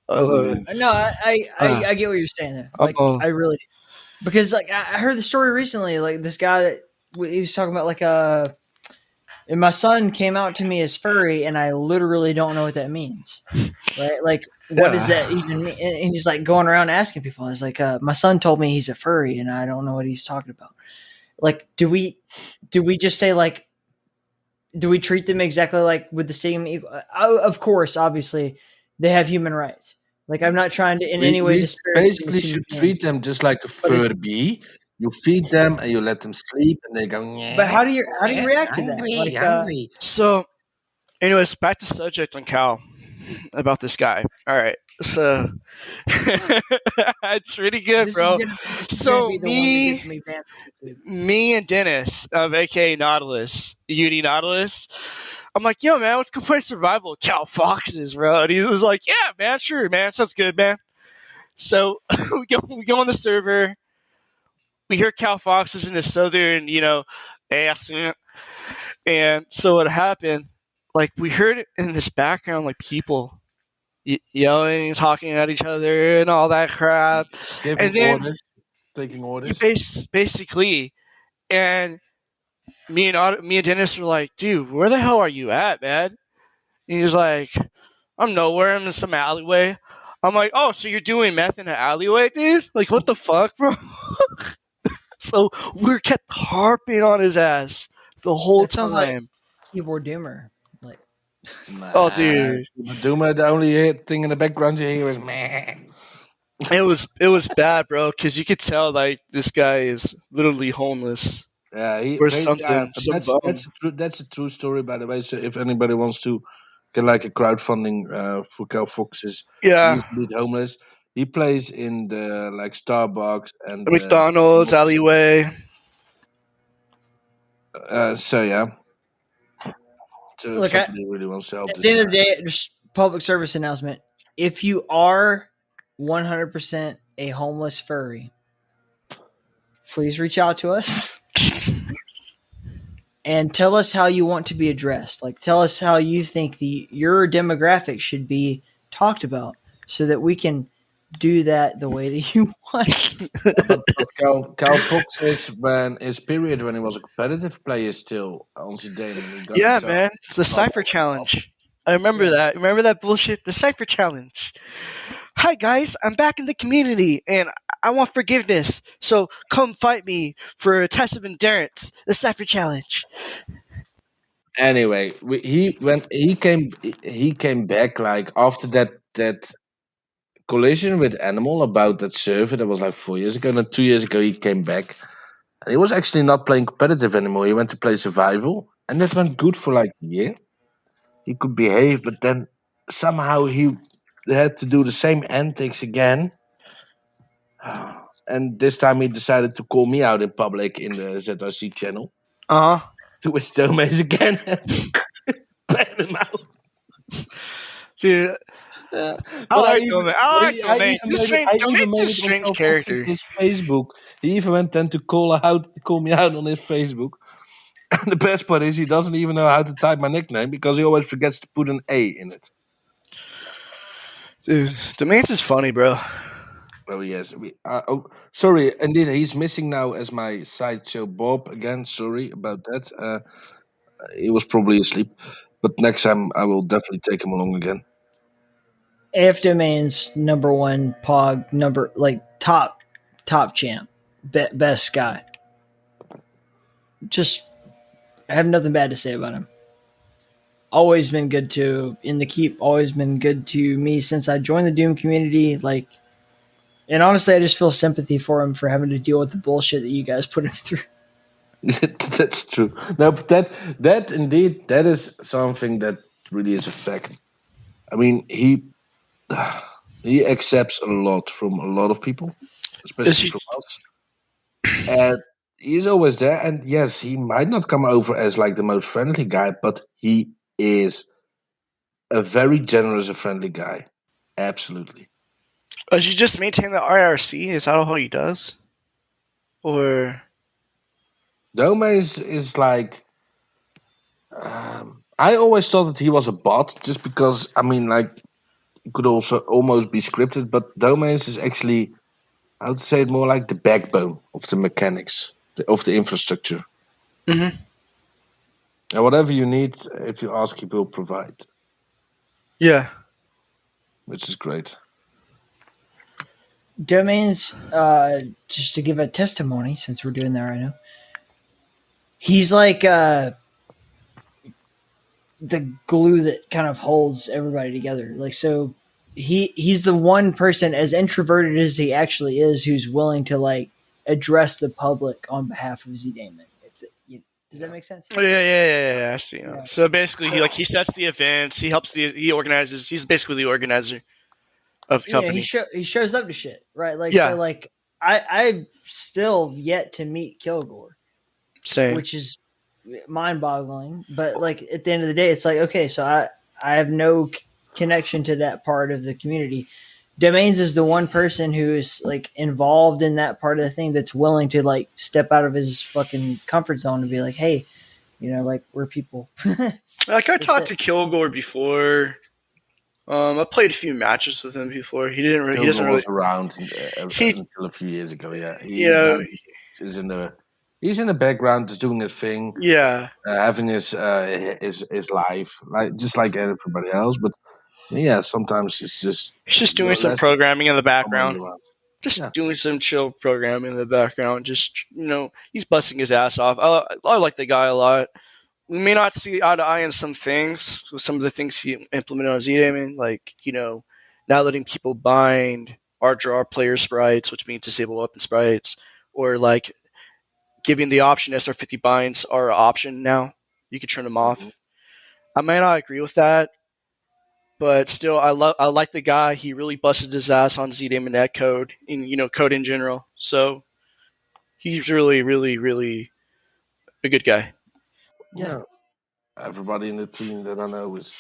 I love it. no, I get what you're saying there. Like, I really, because like I heard the story recently. Like, this guy that he was talking about, like And my son came out to me as furry, and I literally don't know what that means. Right? Like, what does that even mean? And he's like going around asking people. He's like, my son told me he's a furry, and I don't know what he's talking about. Like, do we just say like, do we treat them exactly like with the same equal? Of course, obviously, they have human rights. Like, I'm not trying to in any way We disparage basically these human should beings. treat them just like a Furby. You feed them and you let them sleep, and they go. But how do you react to that? Hungry, Like, hungry. So, anyways, back to subject on Cal about this guy. All right, so it's really good, bro. So me and Dennis of AKA Nautilus, UD Nautilus. I'm like, yo, man, let's go play survival. Cal Foxes, bro. And he was like, yeah, man, sure, man, sounds good, man. So we go on the server. We hear Cal Foxes in the southern, accent. And so what happened, like, we heard it in this background, like, people yelling, talking at each other, and all that crap. Giving and then orders, taking orders. Basically, and me and Dennis were like, dude, where the hell are you at, man? And he's like, I'm nowhere. I'm in some alleyway. I'm like, oh, so you're doing meth in an alleyway, dude? Like, what the fuck, bro? So we kept harping on his ass the whole That sounds time. like keyboard doomer. Like, oh, dude, Doomer, the only thing in the background you hear is meh. it was bad, bro, because you could tell like this guy is literally homeless. Yeah, or something. That's a true story, by the way. So if anybody wants to get like a crowdfunding for Cal Foxes, Yeah, he's indeed homeless. He plays in the like Starbucks and McDonald's alleyway. So yeah. So Look, if somebody really wants to help, at the end of the day, just public service announcement. If you are 100% a homeless furry, please reach out to us and tell us how you want to be addressed. Like, tell us how you think your demographic should be talked about, so that we can do that the way that you want. Cal Fox when his period when he was a competitive player still on ZDaemon. Yeah, man, it's the Cypher Challenge. I remember that. Remember that bullshit? The Cypher Challenge. Hi guys, I'm back in the community and I want forgiveness. So come fight me for a test of endurance. The Cypher Challenge. Anyway, he came back like after that collision with Animal about that server that was like 4 years ago. And 2 years ago he came back. And he was actually not playing competitive anymore. He went to play survival, and that went good for like a year. He could behave, but then somehow he had to do the same antics again. And this time he decided to call me out in public in the ZRC channel. To his domains again and ban him out. Dude, I like Domain. Domain's a strange character. His Facebook. He even went then to call me out on his Facebook. And the best part is he doesn't even know how to type my nickname because he always forgets to put an A in it. Dude, Domains is funny, bro. Oh yes, sorry. Indeed, he's missing now as my sideshow Bob again. Sorry about that. He was probably asleep, but next time I will definitely take him along again. AF Domain's number one pog, top champ, best guy. Just I have nothing bad to say about him. Always been good in the keep. Always been good to me since I joined the Doom community. Like. And honestly, I just feel sympathy for him for having to deal with the bullshit that you guys put him through. That's true. No, but that indeed, that is something that really is a fact. I mean, he accepts a lot from a lot of people, especially from us. And he's always there. And yes, he might not come over as like the most friendly guy, but he is a very generous and friendly guy. Absolutely. Does he just maintain the IRC? Is that all he does? Or Dome is like I always thought that he was a bot, just because I mean, like, it could also almost be scripted. But Dome is actually, I would say, more like the backbone of the mechanics of the infrastructure. Mm-hmm. And whatever you need, if you ask, he will provide, Yeah. which is great. Domains, just to give a testimony, since we're doing that right now, he's like the glue that kind of holds everybody together. Like, so he's the one person, as introverted as he actually is, who's willing to like address the public on behalf of ZDaemon. Does that make sense? Yeah. I see. Yeah. So basically, he sets the events. He helps he organizes. He's basically the organizer of the company. He shows up to shit, right? Like, Yeah. so like I still yet to meet Kilgore, Same. which is mind-boggling. But like at the end of the day, it's like, okay, so I have no connection to that part of the community. Domains is the one person who is like involved in that part of the thing that's willing to like step out of his fucking comfort zone and be like, hey, you know, like we're people. Like I talked to Kilgore before. I played a few matches with him before. He didn't. He doesn't really was around until a few years ago. Yeah, he's in the background, just doing his thing. Yeah, having his life, just like everybody else. But yeah, sometimes it's just he's just doing some programming in the background. Just Yeah. doing some chill programming in the background. Just he's busting his ass off. I like the guy a lot. We may not see eye to eye in some things, with some of the things he implemented on ZDaemon, like, not letting people bind or draw player sprites, which means disable weapon sprites, or like giving the option SR50 binds are an option now. You can turn them off. I may not agree with that, but still, I like the guy. He really busted his ass on ZDaemon net code, and code in general. So he's really, really, really a good guy. Yeah. Everybody in the team that I know is.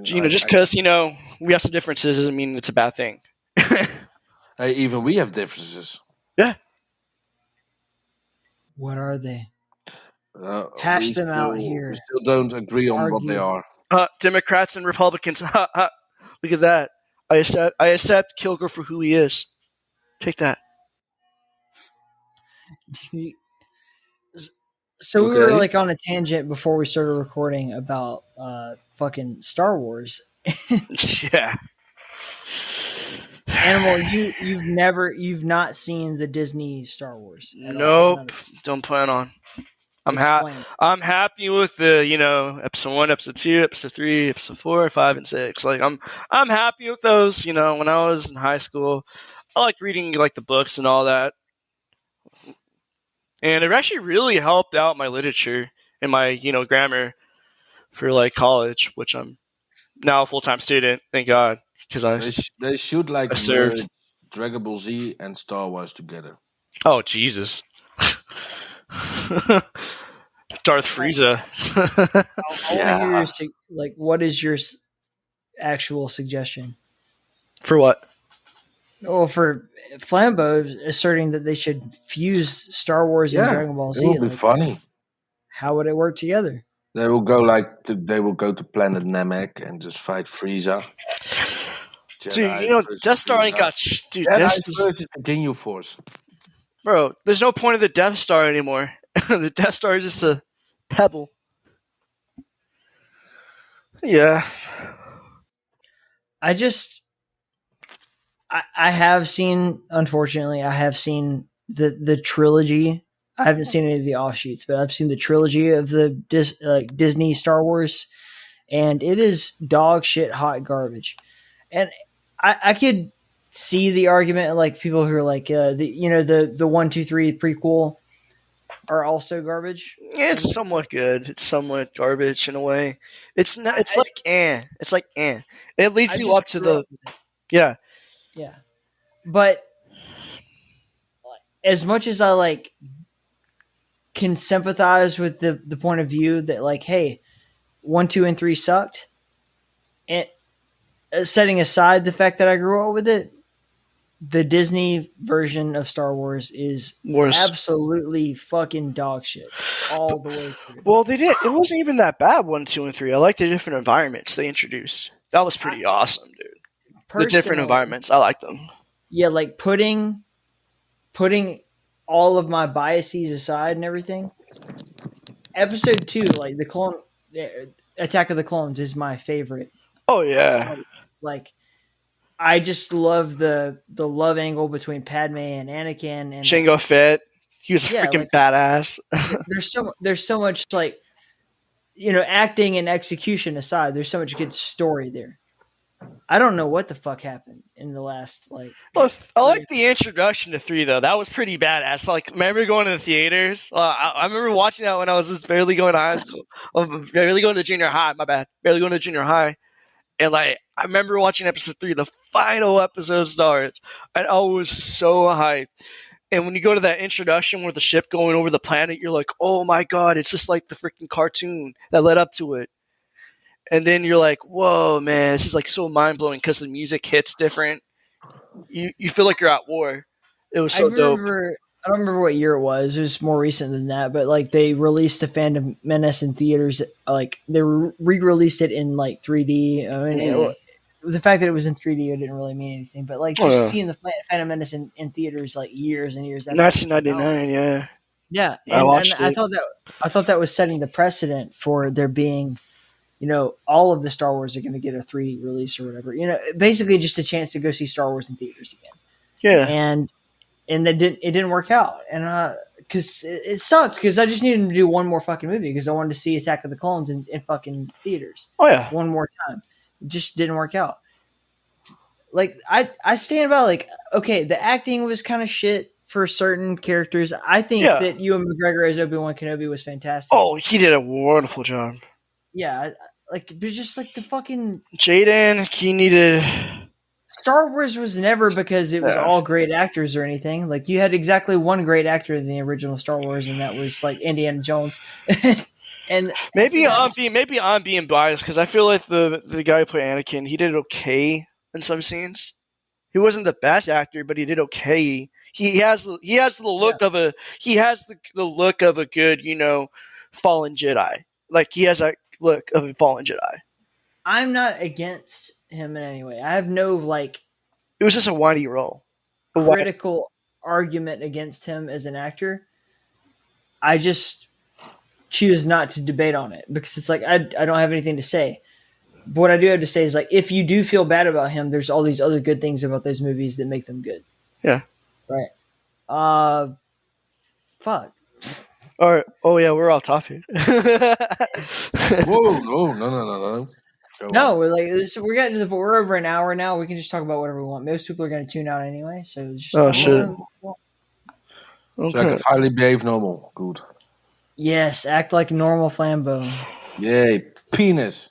Just because we have some differences doesn't mean it's a bad thing. Even we have differences. Yeah. What are they? Hash them out here. We still don't agree on what they are. Democrats and Republicans. Look at that. I accept Kilgore for who he is. Take that. So we were like on a tangent before we started recording about fucking Star Wars. Yeah. Animal, you've not seen the Disney Star Wars at nope. all? Don't plan on. I'm happy with the episode 1, episode 2, episode 3, episode 4, 5, and 6. Like I'm happy with those. When I was in high school, I liked reading like the books and all that. And it actually really helped out my literature and my, grammar for like college, which I'm now a full-time student. Thank God, because they should like served Dragon Ball Z and Star Wars together. Oh Jesus, Darth Frieza. I want to hear what is your actual suggestion for what? Well, for Flambeau asserting that they should fuse Star Wars and Dragon Ball Z. It would be funny. How would it work together? They will go to planet Namek and just fight Frieza. Dude, Death Star ain't got dude. Death Star is the Ginyu Force. Bro, there's no point of the Death Star anymore. The Death Star is just a pebble. Yeah. I have seen, unfortunately, the trilogy. I haven't seen any of the offshoots, but I've seen the trilogy of the Disney Star Wars, and it is dog shit hot garbage. And I could see the argument, like people who are like the 1, 2, 3 prequel are also garbage. It's somewhat good. It's somewhat garbage in a way. It's not. It's like eh. It's like eh. It leads you up to the yeah. Yeah, but as much as I can sympathize with the point of view that hey, 1, 2, and 3 sucked, and setting aside the fact that I grew up with it, the Disney version of Star Wars is absolutely fucking dog shit all the way through. Well, they did. It wasn't even that bad. 1, 2, and 3. I like the different environments they introduced. That was pretty awesome, dude. The different environments, I like them. Yeah, like putting all of my biases aside and everything, episode 2, like Attack of the Clones, is my favorite. Oh yeah, Like, I just love the love angle between Padme and Anakin, and Jango Fett. He was freaking badass. there's so much, like, acting and execution aside, there's so much good story there. I don't know what the fuck happened in the last, like. Well, I like the introduction to 3 though. That was pretty badass. Like, remember going to the theaters? I remember watching that when I was just barely going to high school, barely going to junior high. My bad, barely going to junior high. And like, I remember watching episode 3, the final episode of Star Wars, and I was so hyped. And when you go to that introduction with the ship going over the planet, you're like, oh my god, it's just like the freaking cartoon that led up to it. And then you're like, whoa, man, this is like so mind blowing because the music hits different. You feel like you're at war. It was so dope. I don't remember what year it was. It was more recent than that, but like they released the Phantom Menace in theaters. Like they re-released it in like 3D. I mean, the fact that it was in 3D, it didn't really mean anything. But like just seeing the Phantom Menace in theaters like years and years. 1999, yeah. Yeah, and I thought that was setting the precedent for there being, all of the Star Wars are going to get a 3D release or whatever. Basically just a chance to go see Star Wars in theaters again. Yeah, and it didn't work out, and because it sucked, because I just needed to do one more fucking movie because I wanted to see Attack of the Clones in fucking theaters. Oh yeah, one more time. It just didn't work out. Like I stand by, like, okay, the acting was kind of shit for certain characters. I think that Ewan McGregor as Obi-Wan Kenobi was fantastic. Oh, he did a wonderful job. Yeah, like, but just like the fucking Jaden, he needed. Star Wars was never because it was all great actors or anything. Like, you had exactly one great actor in the original Star Wars, and that was like Indiana Jones. And maybe I'm being biased because I feel like the guy who played Anakin, he did okay in some scenes. He wasn't the best actor, but he did okay. He has the look of a good, fallen Jedi. Like, he has that look of a fallen Jedi. I'm not against him in any way. I have no, like, it was just a whiny role. Critical argument against him as an actor. I just choose not to debate on it because it's like I don't have anything to say. But what I do have to say is, like, if you do feel bad about him, there's all these other good things about those movies that make them good. Yeah. Right. Fuck. All right. Oh yeah, we're off topic. Whoa! No. No, we're getting to we're over an hour now. We can just talk about whatever we want. Most people are going to tune out anyway, so just shit. Okay. So I can finally behave normal. Good. Yes, act like normal Flambeau. Yay, penis.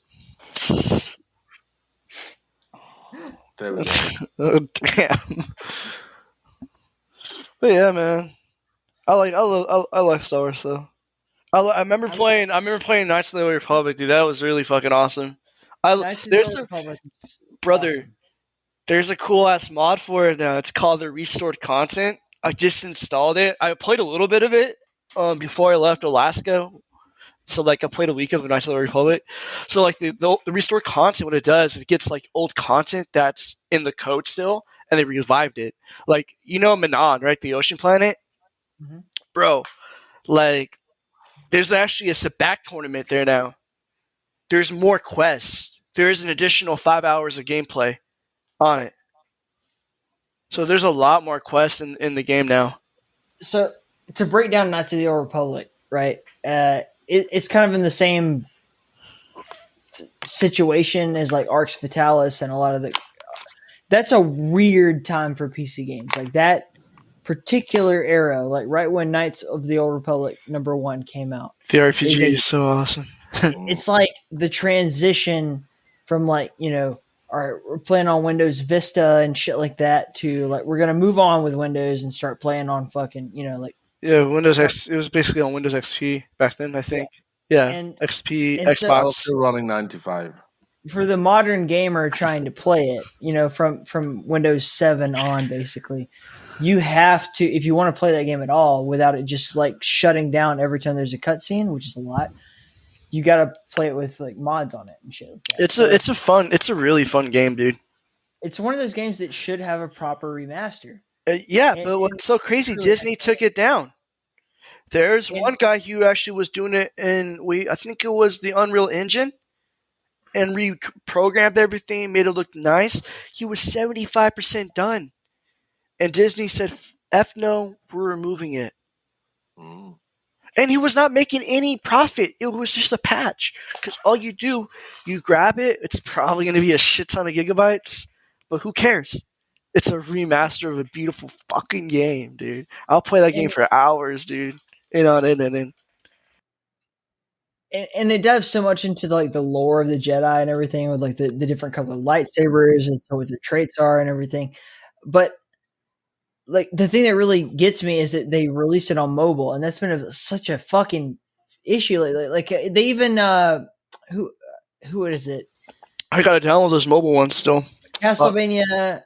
There we go. Oh, damn. But yeah, man, I like Star Wars though. I remember playing Knights of the Old Republic, dude. That was really fucking awesome. There's a cool ass mod for it now. It's called the Restored Content. I just installed it. I played a little bit of it before I left Alaska. So like I played a week of the Knights of the Republic. So like the Restored Content, what it does is it gets like old content that's in the code still, and they revived it. Like, Manon, right? The ocean planet? Mm-hmm. Bro, like, there's actually a Sabak tournament there now. There's more quests. There's an additional 5 hours of gameplay on it. So there's a lot more quests in the game now. So to break down Knights of the Old Republic, right? It's kind of in the same situation as like Arx Fatalis and a lot of the. That's a weird time for PC games. Like that particular era, like right when Knights of the Old Republic #1 came out. The RPG is so awesome. It's like the transition from like, we're playing on Windows Vista and shit like that to like we're gonna move on with Windows and start playing on fucking, Windows X. It was basically on Windows XP back then, I think. Yeah, and XP, and Xbox. Still running 95. For the modern gamer trying to play it, from Windows 7 on, basically, you have to, if you want to play that game at all without it just like shutting down every time there's a cutscene, which is a lot, you got to play it with like mods on it and shit like that. It's a really fun game, dude. It's one of those games that should have a proper remaster. But what's so crazy, Disney took it down. There's one guy who actually was doing it in I think it was the Unreal Engine, and reprogrammed everything, made it look nice. He was 75% done, and Disney said, "F no, we're removing it." Mm. And he was not making any profit. It was just a patch. Because all you do, you grab it. It's probably going to be a shit ton of gigabytes. But who cares? It's a remaster of a beautiful fucking game, dude. I'll play that game for hours, dude. And it dives so much into like the lore of the Jedi and everything, with like the different color lightsabers and so what their traits are and everything. But like the thing that really gets me is that they released it on mobile, and that's been such a fucking issue lately. Like they even who is it? I gotta download those mobile ones still. Castlevania,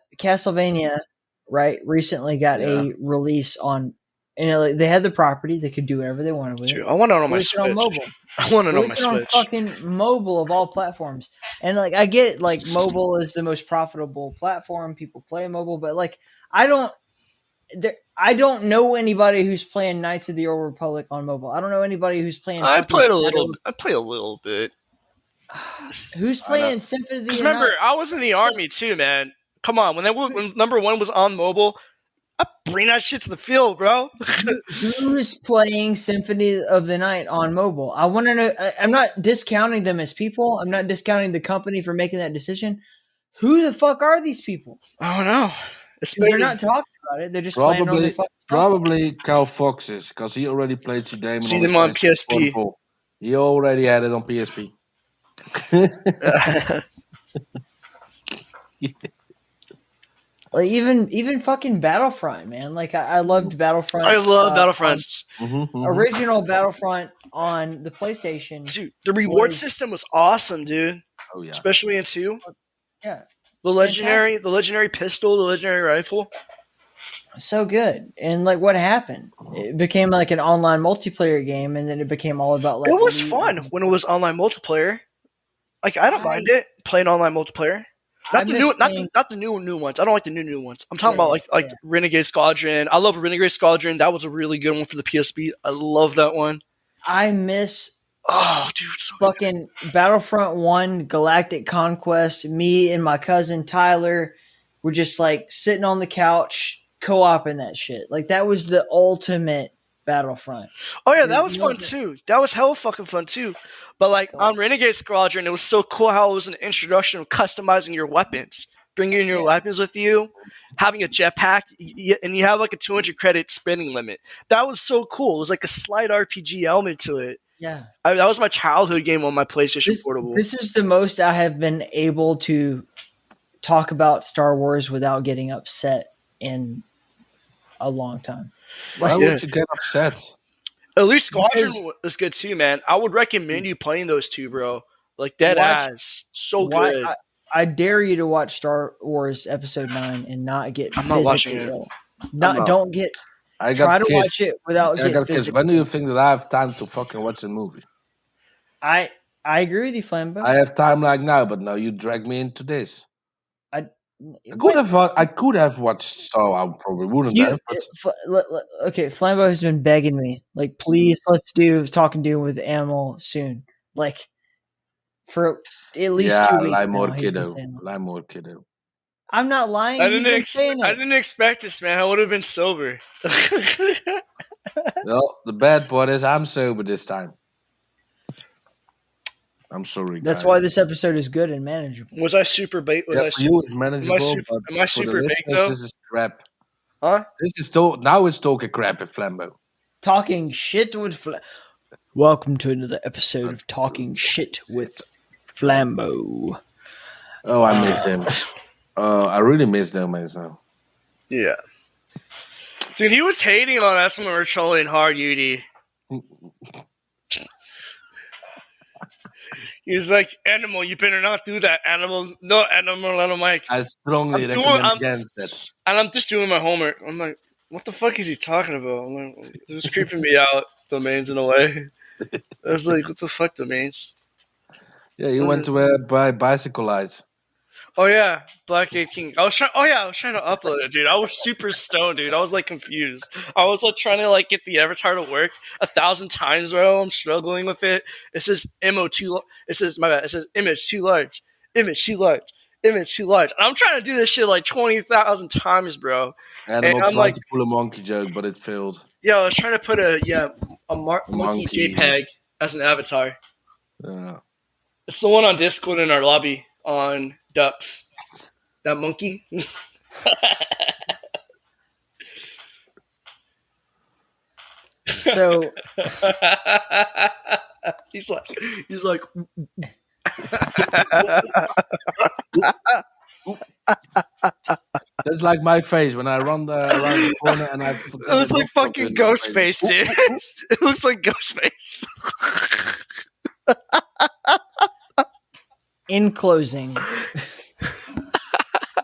right? Recently got a release on. Like, they had the property; they could do whatever they wanted with Dude, it. I want it on my Switch. On mobile. I want it on my Switch. On fucking mobile of all platforms. And like I get like mobile is the most profitable platform. People play mobile, but like I don't know anybody who's playing Knights of the Old Republic on mobile. I don't know anybody who's playing. I play a little bit. Who's playing Symphony of the Night? Remember, I was in the army too, man. Come on, when number 1 was on mobile, I bring that shit to the field, bro. Who's playing Symphony of the Night on mobile? I want to know. I'm not discounting them as people. I'm not discounting the company for making that decision. Who the fuck are these people? I don't know. They're not talking about it. They're just playing on the fucking probably Cal Fox's, because he already played ZDaemon. ZDaemon on PSP. He already had it on PSP. Like even fucking Battlefront, man. Like I loved Battlefront. I love Battlefront. Original Battlefront on the PlayStation. Dude, the reward system was awesome, dude. Oh yeah. Especially in 2. Yeah. The legendary pistol, the legendary rifle. So good. And like what happened? It became like an online multiplayer game, and then it became all about like it was fun when it was online multiplayer. Like I don't mind it playing online multiplayer. Not the new ones. I don't like the new ones. I'm talking about like Renegade Squadron. I love Renegade Squadron. That was a really good one for the PSP. I love that one. I miss so fucking good. Battlefront 1 Galactic Conquest. Me and my cousin Tyler were just like sitting on the couch co-oping that shit. Like that was the ultimate Battlefront. Oh yeah, that was fun too. That was hella fucking fun too. But like on Renegade Squadron, it was so cool how it was an introduction of customizing your weapons, bringing your weapons with you, having a jetpack, and you have like a 200 credit spending limit. That was so cool. It was like a slight RPG element to it. Yeah, that was my childhood game on my PlayStation Portable. This is the most I have been able to talk about Star Wars without getting upset in a long time. Why would you get upset? At least Squadron is good too, man. I would recommend you playing those two, bro. Like dead ass, so good. I dare you to watch Star Wars Episode 9 and not get. I'm not watching it. Don't get. Try to watch it without getting physical. When do you think that I have time to fucking watch a movie? I agree with you, Flambeau. I have time like now, but now you drag me into this. I could have watched Star Wars. I probably wouldn't have. But... Okay, Flambeau has been begging me, like, please, let's do Talking Doom with Animal soon. Like, for at least 2 weeks. Lie more, kiddo. I'm not lying. I didn't expect this, man. I would have been sober. Well, the bad part is I'm sober this time. I'm sorry, guys. That's why this episode is good and manageable. Was I super baked? For you, it's manageable. Am I super baked, though? This is crap. Huh? Now it's talking crap at Flambeau. Talking shit with Flambeau. Welcome to another episode of Talking Shit with Flambeau. Oh, I miss him. I really miss them myself. Yeah. Dude, he was hating on us when we were trolling hard, Yudi. He was like, Animal, you better not do that, Animal. No, Animal, and I'm like... I strongly recommend against it. And I'm just doing my homework. I'm like, what the fuck is he talking about? I'm like, it was creeping me out, domains in a way. I was like, what the fuck, domains? Yeah, you went to buy bicycle lights. Oh yeah, Blackgate King. I was trying to upload it, dude. I was super stoned, dude. I was like confused. I was like trying to like get the avatar to work 1,000 times, bro. I'm struggling with it. It says MO too. It says my bad. It says image too large. Image too large. Image too large. And I'm trying to do this shit like 20,000 times, bro. Animal I'm tried like, to pull a monkey joke, but it failed. yeah, I was trying to put a monkey JPEG as an avatar. It's the one on Discord in our lobby on Ducks. That monkey. So he's like That's like my face when I run around the corner and I. It looks like fucking Ghostface, dude. It looks like Ghostface. in closing,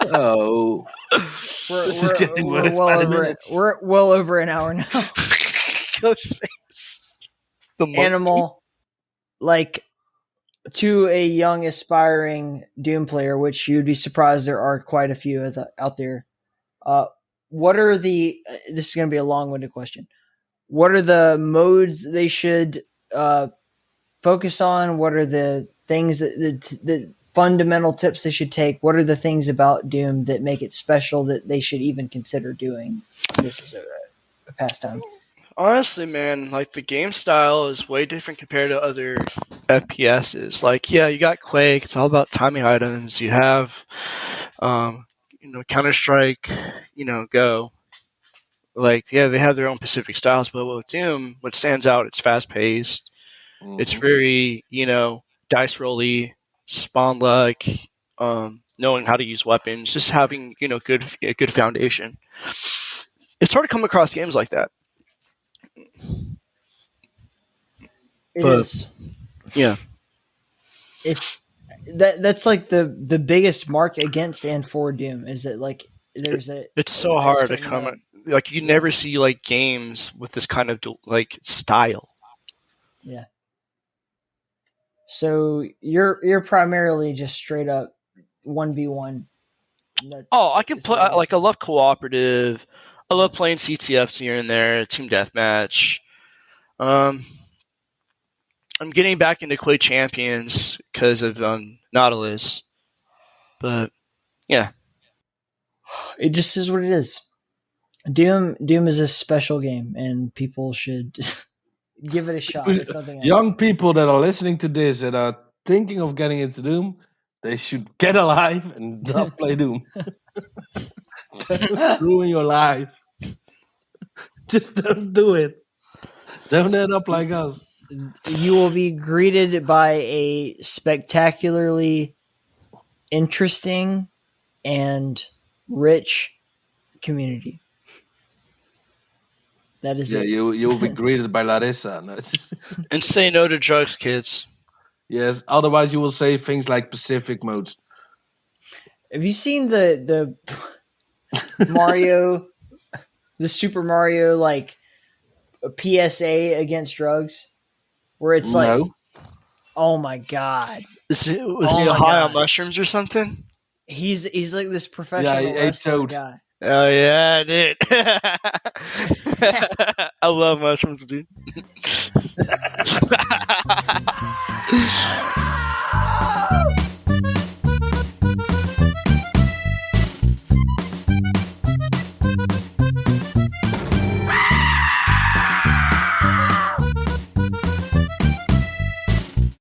Oh, we're well over an hour now. Ghostface. The Animal, like, to a young aspiring Doom player, which you'd be surprised there are quite a few out there. What are the? This is going to be a long-winded question. What are the modes they should focus on? What are the things the fundamental tips they should take? What are the things about Doom that make it special that they should even consider doing this as a pastime? Honestly, man, like the game style is way different compared to other FPSs. Like, yeah, you got Quake. It's all about timing items. You have, Counter-Strike, Go. Like, yeah, they have their own specific styles, but with Doom, what stands out, it's fast-paced. Mm-hmm. It's very, dice rolly, spawn luck, knowing how to use weapons, just having, a good foundation. It's hard to come across games like that. It is. Yeah. It's that's like the biggest mark against and for Doom is that like there's it's so hard to come like you never see like games with this kind of like style. Yeah. So you're primarily just straight up 1v1. I can play like I love cooperative. I love playing CTFs here and there, team deathmatch. I'm getting back into Quake Champions because of Nautilus, but yeah, it just is what it is. Doom is a special game, and people should give it a shot. If nothing else. Young people that are listening to this that are thinking of getting into Doom, they should get alive and not play Doom. Don't ruin your life. Just don't do it. Don't end up like us. You will be greeted by a spectacularly interesting and rich community. That is it. You will be greeted by Larissa. And say no to drugs, kids. Yes, otherwise you will say things like Pacific modes. Have you seen the Mario, the Super Mario like PSA against drugs? Where it's like, oh my god, was he high on mushrooms or something? He's like this professional wrestling guy. Oh yeah, dude. I love mushrooms, dude.